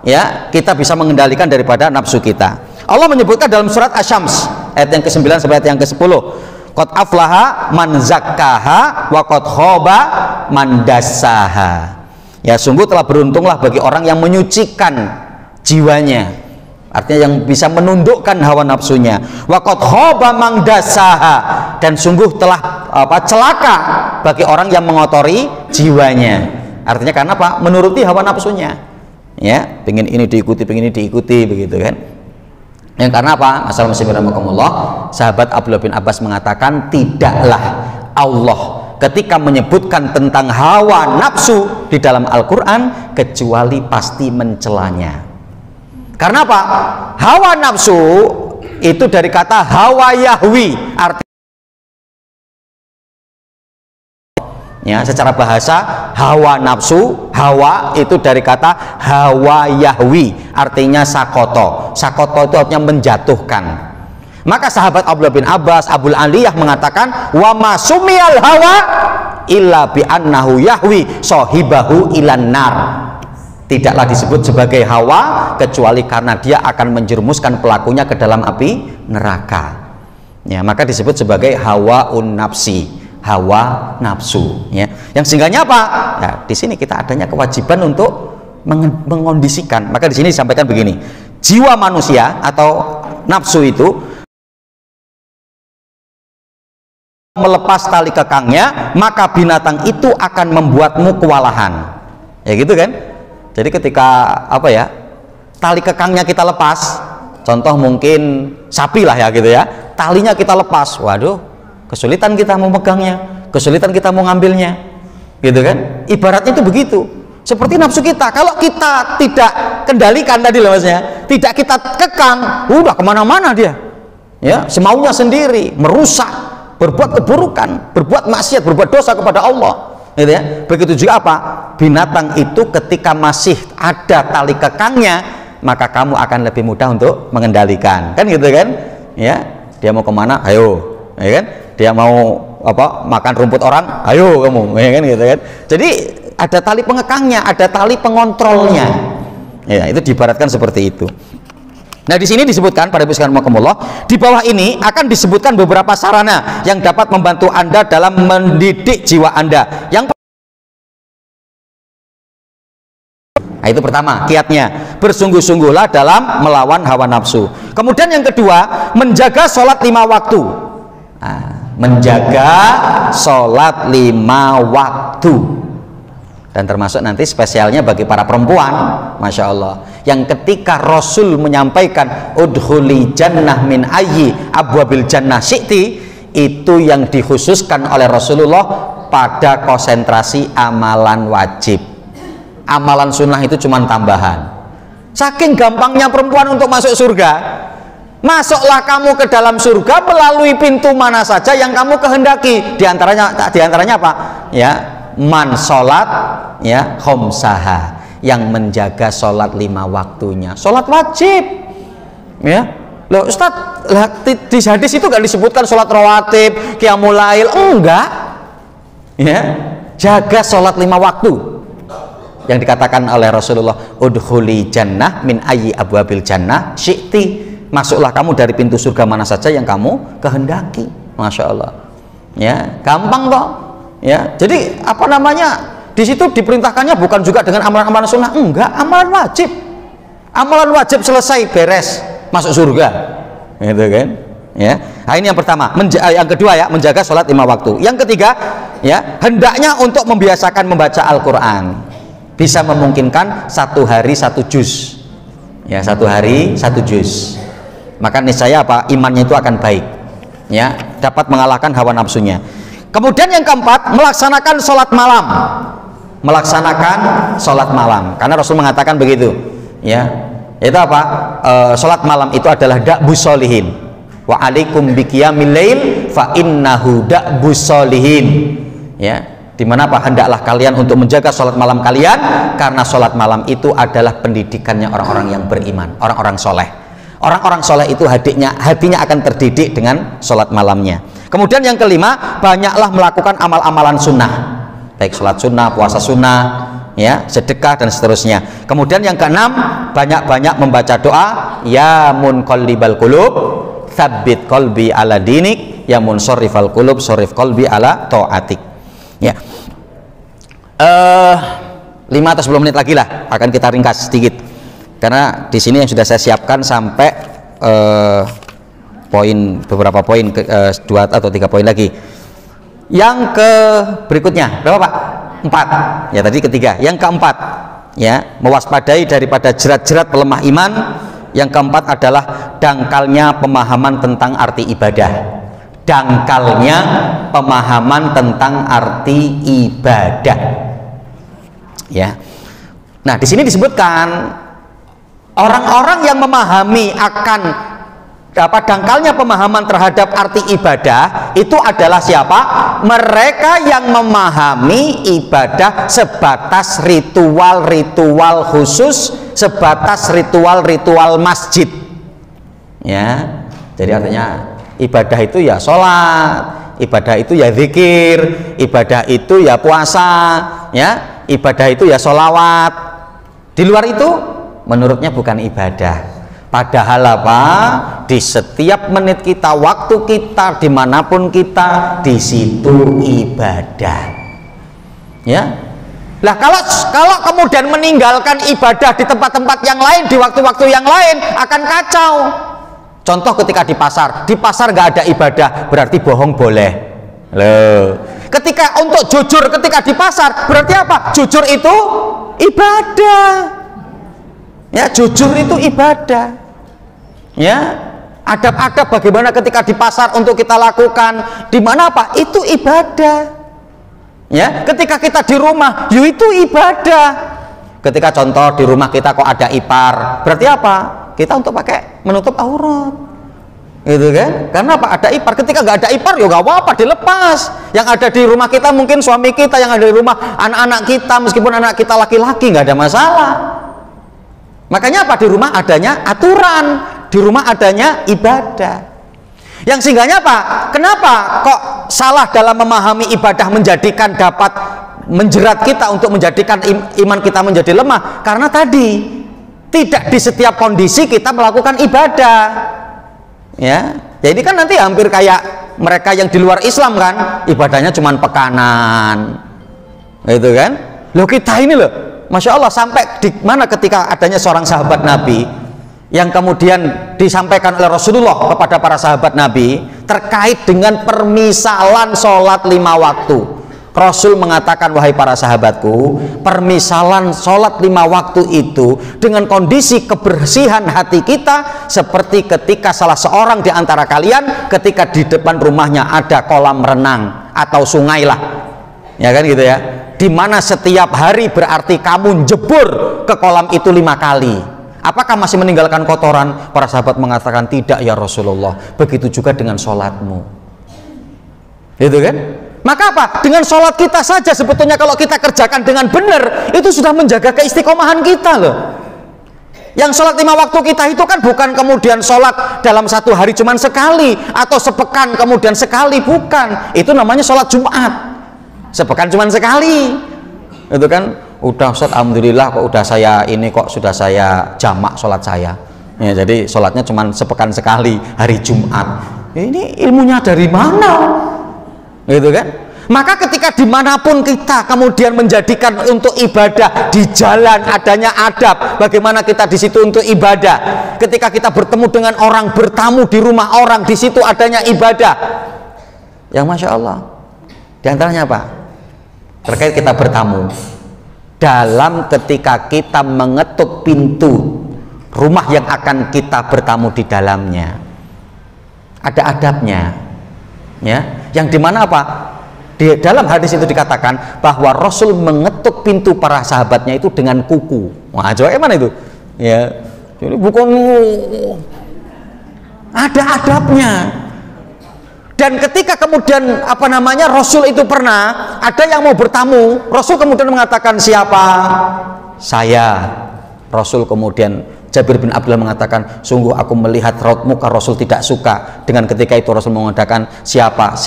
Ya, kita bisa mengendalikan daripada nafsu kita. Allah menyebutkan dalam surat Asy-Syams ayat yang ke-9 sampai ayat yang ke-10, qad aflaha man zakkaha wa qad khaba man dassaha. Ya, sungguh telah beruntunglah bagi orang yang menyucikan jiwanya, artinya yang bisa menundukkan hawa nafsunya. Wa qad khaba man dassaha, dan sungguh telah celaka bagi orang yang mengotori jiwanya. Artinya karena apa? Menuruti hawa nafsunya. Ya, pengen ini diikuti, begitu kan? Yang karena apa? Masalah muslim rahimakumullah, sahabat Abdullah bin Abbas mengatakan, tidaklah Allah ketika menyebutkan tentang hawa nafsu di dalam Al-Quran kecuali pasti mencelanya. Karena apa? Hawa nafsu itu dari kata hawa yahwi, artinya ya, secara bahasa hawa nafsu, hawa itu dari kata hawa yahwi, artinya sakoto. Sakoto itu artinya menjatuhkan. Maka sahabat Abdullah bin Abbas, Abul Aliyah mengatakan, wa masumiyal hawa illa bi annahu yahwi sahibahu ilan nar. Tidaklah disebut sebagai hawa kecuali karena dia akan menjerumuskan pelakunya ke dalam api neraka. Ya, maka disebut sebagai hawaun nafsi, hawa nafsu, ya. Yang sehingga apa? Ya, di sini kita adanya kewajiban untuk mengondisikan. Maka di sini disampaikan begini, jiwa manusia atau nafsu itu melepas tali kekangnya, maka binatang itu akan membuatmu kewalahan, ya gitu kan. Jadi ketika apa ya, tali kekangnya kita lepas, contoh mungkin sapi lah ya gitu ya, talinya kita lepas, waduh, kesulitan kita mau megangnya, kesulitan kita mau ngambilnya, gitu kan. Ibaratnya itu begitu, seperti nafsu kita. Kalau kita tidak kendalikan tadi loh maksudnya, tidak kita kekang, udah kemana-mana dia, ya, semaunya sendiri, merusak berbuat keburukan, berbuat maksiat, berbuat dosa kepada Allah, gitu ya. Begitu juga apa? Binatang itu ketika masih ada tali kekangnya, maka kamu akan lebih mudah untuk mengendalikan, kan gitu kan? Ya, dia mau kemana? Ayo, ya kan? Dia mau apa? Makan rumput orang? Ayo kamu, ya kan gitu kan? Jadi ada tali pengekangnya, ada tali pengontrolnya. Ya, itu diibaratkan seperti itu. Nah, di sini disebutkan pada bismillahirrahmanirrahim, di bawah ini akan disebutkan beberapa sarana yang dapat membantu Anda dalam mendidik jiwa Anda. Nah, itu pertama, kiatnya bersungguh-sungguhlah dalam melawan hawa nafsu. Kemudian yang kedua, menjaga sholat 5 waktu. Nah, menjaga sholat 5 waktu. Dan termasuk nanti spesialnya bagi para perempuan, Masya Allah, yang ketika Rasul menyampaikan udhuli jannah min ayyi abwabil jannah syi'ti, itu yang dikhususkan oleh Rasulullah pada konsentrasi amalan wajib. Amalan sunnah itu cuma tambahan. Saking gampangnya perempuan untuk masuk surga, masuklah kamu ke dalam surga melalui pintu mana saja yang kamu kehendaki. Di antaranya apa? Ya, man sholat, ya, khomsaha, yang menjaga sholat 5 waktunya, sholat wajib, ya. Loh Ustadz, di hadis itu gak disebutkan sholat rawatib, qiyamul lail, enggak, ya. Jaga sholat 5 waktu yang dikatakan oleh Rasulullah, udhuli jannah min ayyi abwabil jannah syi'ti, masuklah kamu dari pintu surga mana saja yang kamu kehendaki. Masya Allah, ya, gampang toh, ya. Jadi apa namanya, di situ diperintahkannya bukan juga dengan amalan-amalan sunnah, enggak, amalan wajib. Amalan wajib selesai, beres, masuk surga, gitu kan, ya. Nah, ini yang pertama. Yang kedua, ya, menjaga sholat 5 waktu. Yang ketiga, ya, hendaknya untuk membiasakan membaca Al-Quran. Bisa memungkinkan 1 hari 1 juz, ya, 1 hari 1 juz, maka niscaya apa, imannya itu akan baik, ya, dapat mengalahkan hawa nafsunya. Kemudian yang keempat, melaksanakan sholat malam. Melaksanakan sholat malam, karena Rasul mengatakan begitu, ya. Itu apa? Sholat malam itu adalah da'bus sholihin. Wa alaikum biqiyamil lail fa innahu da'bus sholihin. Ya, dimana apa? Hendaklah kalian untuk menjaga sholat malam kalian, karena sholat malam itu adalah pendidikannya orang-orang yang beriman, orang-orang soleh. Orang-orang soleh itu hatinya akan terdidik dengan sholat malamnya. Kemudian yang kelima, banyaklah melakukan amal-amalan sunnah, baik sholat sunnah, puasa sunnah, ya, sedekah dan seterusnya. Kemudian yang keenam, banyak-banyak membaca doa, ya munqallibal qulub tsabbit qalbi ala dinik, ya munsharrifal qulub sharrif qalbi ala taatik. Ya, 5 atau 10 menit lagi lah akan kita ringkas sedikit, karena di sini yang sudah saya siapkan sampai beberapa poin, 2 atau 3 poin lagi. Yang berikutnya berapa Pak? 4. Ya, tadi ketiga. Yang keempat, ya, mewaspadai daripada jerat-jerat pelemah iman. Yang keempat adalah dangkalnya pemahaman tentang arti ibadah. Dangkalnya pemahaman tentang arti ibadah, ya. Nah, di sini disebutkan orang-orang yang memahami akan dangkalnya pemahaman terhadap arti ibadah itu adalah siapa? Mereka yang memahami ibadah sebatas ritual-ritual khusus, sebatas ritual-ritual masjid, ya. Jadi artinya ibadah itu ya sholat, ibadah itu ya zikir, ibadah itu ya puasa, ya, ibadah itu ya sholawat. Di luar itu menurutnya bukan ibadah. Padahal apa? Di setiap menit kita, waktu kita, dimanapun kita, di situ ibadah, ya. Lah kalau kemudian meninggalkan ibadah di tempat-tempat yang lain, di waktu-waktu yang lain, akan kacau. Contoh ketika di pasar nggak ada ibadah, berarti bohong boleh. Loh, ketika untuk jujur ketika di pasar, berarti apa? Jujur itu ibadah, ya, jujur itu ibadah, ya. Adab-adab bagaimana ketika di pasar untuk kita lakukan, di mana apa? Itu ibadah, ya. Ketika kita di rumah, itu ibadah. Ketika contoh di rumah kita kok ada ipar, berarti apa? Kita untuk pakai menutup aurat, gitu kan? Karena apa? Ada ipar. Ketika nggak ada ipar, ya nggak apa-apa, dilepas. Yang ada di rumah kita mungkin suami kita, yang ada di rumah anak-anak kita, meskipun anak kita laki-laki, nggak ada masalah. Makanya apa? Di rumah adanya aturan, di rumah adanya ibadah. Yang singgahnya apa? Kenapa kok salah dalam memahami ibadah menjadikan dapat menjerat kita untuk menjadikan iman kita menjadi lemah? Karena tadi tidak di setiap kondisi kita melakukan ibadah. Ya, jadi kan nanti hampir kayak mereka yang di luar Islam kan, ibadahnya cuman pekanan, gitu kan? Loh kita ini loh, masya Allah, sampai di mana ketika adanya seorang sahabat Nabi yang kemudian disampaikan oleh Rasulullah kepada para sahabat Nabi terkait dengan permisalan sholat 5 waktu. Rasul mengatakan, wahai para sahabatku, permisalan sholat 5 waktu itu dengan kondisi kebersihan hati kita seperti ketika salah seorang di antara kalian ketika di depan rumahnya ada kolam renang atau sungai lah, ya kan gitu ya, dimana setiap hari berarti kamu jebur ke kolam itu 5 kali. Apakah masih meninggalkan kotoran? Para sahabat mengatakan, tidak ya Rasulullah. Begitu juga dengan sholatmu, gitu kan? Maka apa? Dengan sholat kita saja sebetulnya kalau kita kerjakan dengan benar, itu sudah menjaga keistiqomahan kita loh. Yang sholat 5 waktu kita itu kan bukan kemudian sholat dalam satu hari cuman sekali, atau sepekan kemudian sekali, bukan. Itu namanya sholat Jumat, sepekan cuman sekali. Itu kan, udah Ustaz, alhamdulillah kok udah saya ini, kok sudah saya jamak sholat saya. Ya, jadi sholatnya cuman sepekan sekali, hari Jumat. Ini ilmunya dari mana? Gitu kan? Maka ketika dimanapun kita kemudian menjadikan untuk ibadah di jalan adanya adab, bagaimana kita di situ untuk ibadah. Ketika kita bertemu dengan orang, bertamu di rumah orang, di situ adanya ibadah. Yang masya Allah, di antaranya apa? Terkait kita bertamu, dalam ketika kita mengetuk pintu rumah yang akan kita bertamu di dalamnya, ada adabnya. Ya, yang dimana apa? Di dalam hadis itu dikatakan bahwa Rasul mengetuk pintu para sahabatnya itu dengan kuku. Wah, coba mana itu? Ya, jadi bukan, ada adabnya. Dan ketika kemudian apa namanya Rasul itu pernah ada yang mau bertamu, Rasul kemudian mengatakan, siapa? Saya. Rasul kemudian, Jabir bin Abdullah mengatakan, sungguh aku melihat raut muka Rasul tidak suka dengan ketika itu Rasul mengatakan, siapa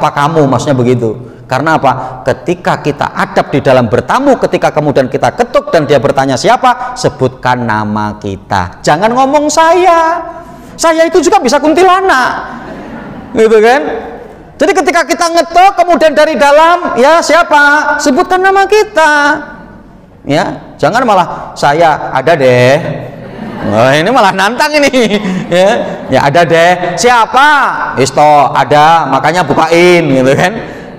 kamu, maksudnya begitu. Karena apa? Ketika kita adab di dalam bertamu, ketika kemudian kita ketuk dan dia bertanya siapa, sebutkan nama kita, jangan ngomong saya itu juga bisa kuntilanak, gitu kan? Jadi ketika kita ngetuk kemudian dari dalam, ya siapa, sebutkan nama kita. Ya, jangan malah saya ada deh. Wah, ini malah nantang ini. Ya ada deh. Siapa? Isto ada, makanya bukain, gitu kan?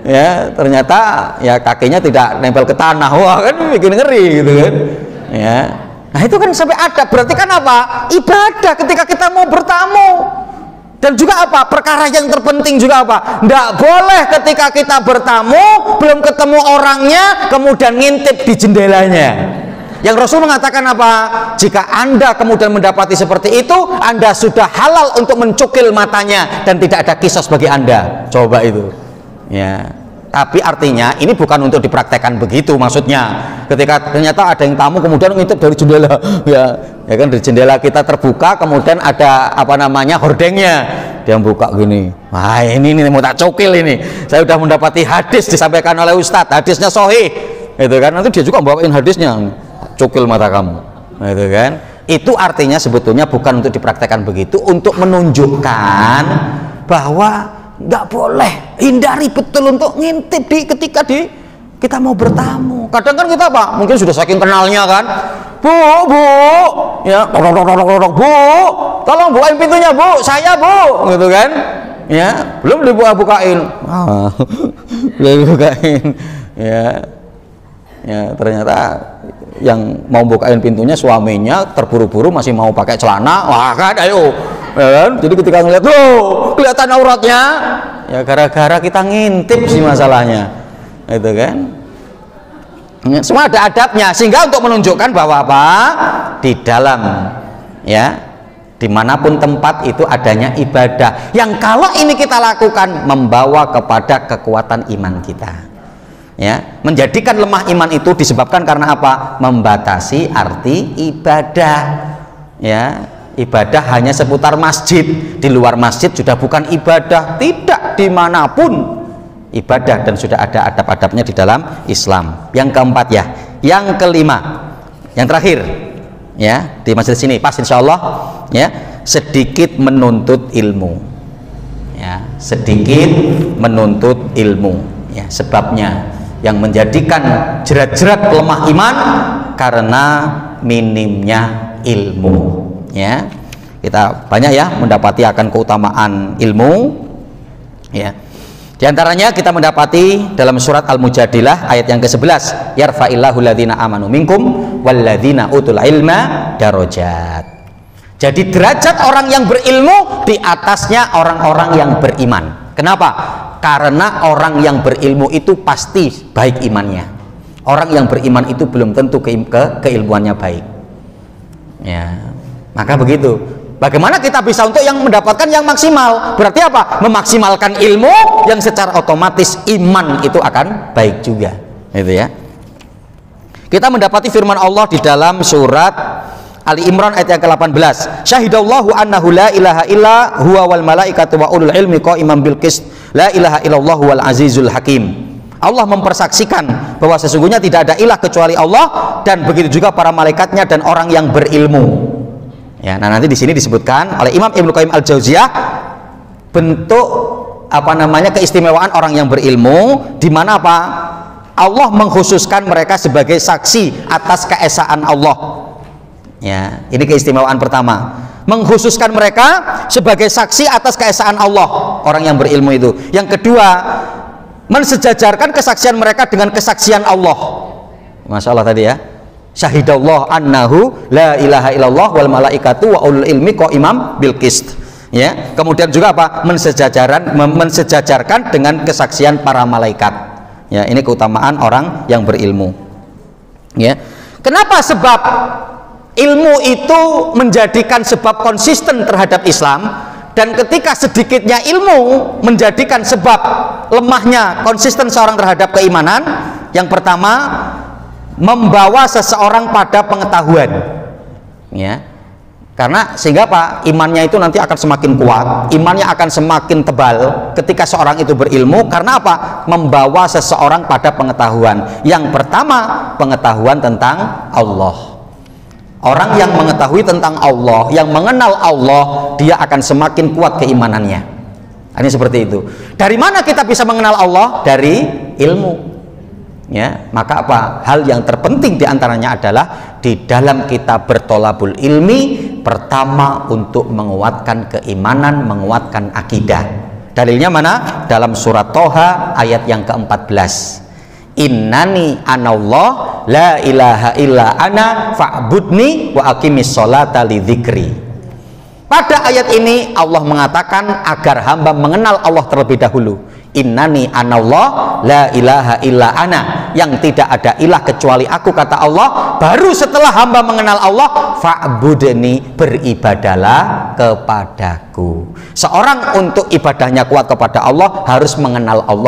Ya, ternyata ya kakinya tidak nempel ke tanah. Wah, kan bikin ngeri, gitu kan? Ya. Nah, itu kan sampai ada. Berarti kan apa? Ibadah ketika kita mau bertamu. Dan juga apa? Perkara yang terpenting juga apa? Tidak boleh ketika kita bertamu belum ketemu orangnya kemudian ngintip di jendelanya. Yang Rasul mengatakan apa? Jika Anda kemudian mendapati seperti itu, Anda sudah halal untuk mencukil matanya dan tidak ada kisos bagi Anda. Coba itu. Ya. Tapi artinya ini bukan untuk dipraktekkan begitu, maksudnya ketika ternyata ada yang tamu kemudian ngintip dari jendela, ya kan, di jendela kita terbuka kemudian ada apa namanya hordengnya, dia buka gini, wah ini mau tak cukil ini, saya sudah mendapati hadis disampaikan oleh Ustadz, hadisnya sahih, itu kan, nanti dia juga bawain hadisnya, cukil mata kamu, itu kan. Itu artinya sebetulnya bukan untuk dipraktekkan begitu, untuk menunjukkan bahwa nggak boleh, hindari betul untuk ngintip ketika kita mau bertamu. Kadang kan kita apa? Mungkin sudah saking kenalnya kan, bu, ya, bu, tolong bukain pintunya bu, saya bu, gitu kan? Ya, belum dibukain, belum dibukain, ya, ternyata yang mau bukain pintunya suaminya terburu-buru masih mau pakai celana, wah kan, ayo. Ya, jadi ketika ngeliat, loh, kelihatan auratnya, ya gara-gara kita ngintip sih masalahnya, itu kan. Semua ada adabnya, sehingga untuk menunjukkan bahwa apa, di dalam ya Dimanapun tempat itu adanya ibadah yang kalau ini kita lakukan membawa kepada kekuatan iman kita, ya. Menjadikan lemah iman itu disebabkan karena apa? Membatasi arti ibadah, ya. Ibadah hanya seputar masjid, di luar masjid sudah bukan ibadah. Tidak, dimanapun ibadah, dan sudah ada adab-adabnya di dalam Islam. Yang keempat, ya. Yang kelima, yang terakhir, ya, di majelis ini pas insya Allah, ya, sedikit menuntut ilmu, ya, sedikit menuntut ilmu, ya. Sebabnya yang menjadikan jerat-jerat lemah iman karena minimnya ilmu, ya. Kita banyak ya mendapati akan keutamaan ilmu, ya. Di antaranya kita mendapati dalam surat Al-Mujadilah ayat yang ke-11, yarfa'illahu ladzina amanu minkum walladzina utul ilma darajat. Jadi derajat orang yang berilmu di atasnya orang-orang yang beriman. Kenapa? Karena orang yang berilmu itu pasti baik imannya. Orang yang beriman itu belum tentu keilmuannya baik. Ya, maka begitu. Bagaimana kita bisa untuk yang mendapatkan yang maksimal? Berarti apa? Memaksimalkan ilmu yang secara otomatis iman itu akan baik juga. Itu ya. Kita mendapati firman Allah di dalam surat Ali Imran ayat yang ke-18. Syahidallahu annahu la ilaha illa huwa wal malaikatu wa ulul ilmi qa'iman bil qist. La ilaha illallah wal azizul hakim. Allah mempersaksikan bahwa sesungguhnya tidak ada ilah kecuali Allah, dan begitu juga para malaikatnya dan orang yang berilmu. Ya, nah nanti di sini disebutkan oleh Imam Ibnu Qayyim Al-Jauziyah bentuk keistimewaan orang yang berilmu, di mana apa? Allah mengkhususkan mereka sebagai saksi atas keesaan Allah. Ya, ini keistimewaan pertama. Mengkhususkan mereka sebagai saksi atas keesaan Allah, orang yang berilmu itu. Yang kedua, mensejajarkan kesaksian mereka dengan kesaksian Allah. Masya Allah tadi ya. Syahidallah annahu la ilaha illallah wal malaikatu wa ulul ilmi qaimam bil qist. Ya, kemudian juga apa? Mensejajarkan dengan kesaksian para malaikat. Ya, ini keutamaan orang yang berilmu. Ya. Kenapa? Sebab ilmu itu menjadikan sebab konsisten terhadap Islam, dan ketika sedikitnya ilmu menjadikan sebab lemahnya konsisten seorang terhadap keimanan. Yang pertama, membawa seseorang pada pengetahuan, ya, karena sehingga apa? Imannya itu nanti akan semakin kuat, imannya akan semakin tebal ketika seorang itu berilmu. Karena apa? Membawa seseorang pada pengetahuan. Yang pertama, pengetahuan tentang Allah. Orang yang mengetahui tentang Allah, yang mengenal Allah, dia akan semakin kuat keimanannya. Ini seperti itu. Dari mana kita bisa mengenal Allah? Dari ilmu. Ya, maka apa? Hal yang terpenting diantaranya adalah di dalam kita bertolabul ilmi, pertama untuk menguatkan keimanan, menguatkan akidah. Dalilnya mana? Dalam surat Toha ayat yang ke-14. Innani anallah la ilaha illa ana fa'budni wa aqimis sholata li dzikri. Pada ayat ini Allah mengatakan agar hamba mengenal Allah terlebih dahulu. Innani anallah la ilaha illa ana, yang tidak ada ilah kecuali aku, kata Allah. Baru setelah hamba mengenal Allah, fa'budni, beribadalah kepadaku. Seorang untuk ibadahnya kuat kepada Allah harus mengenal Allah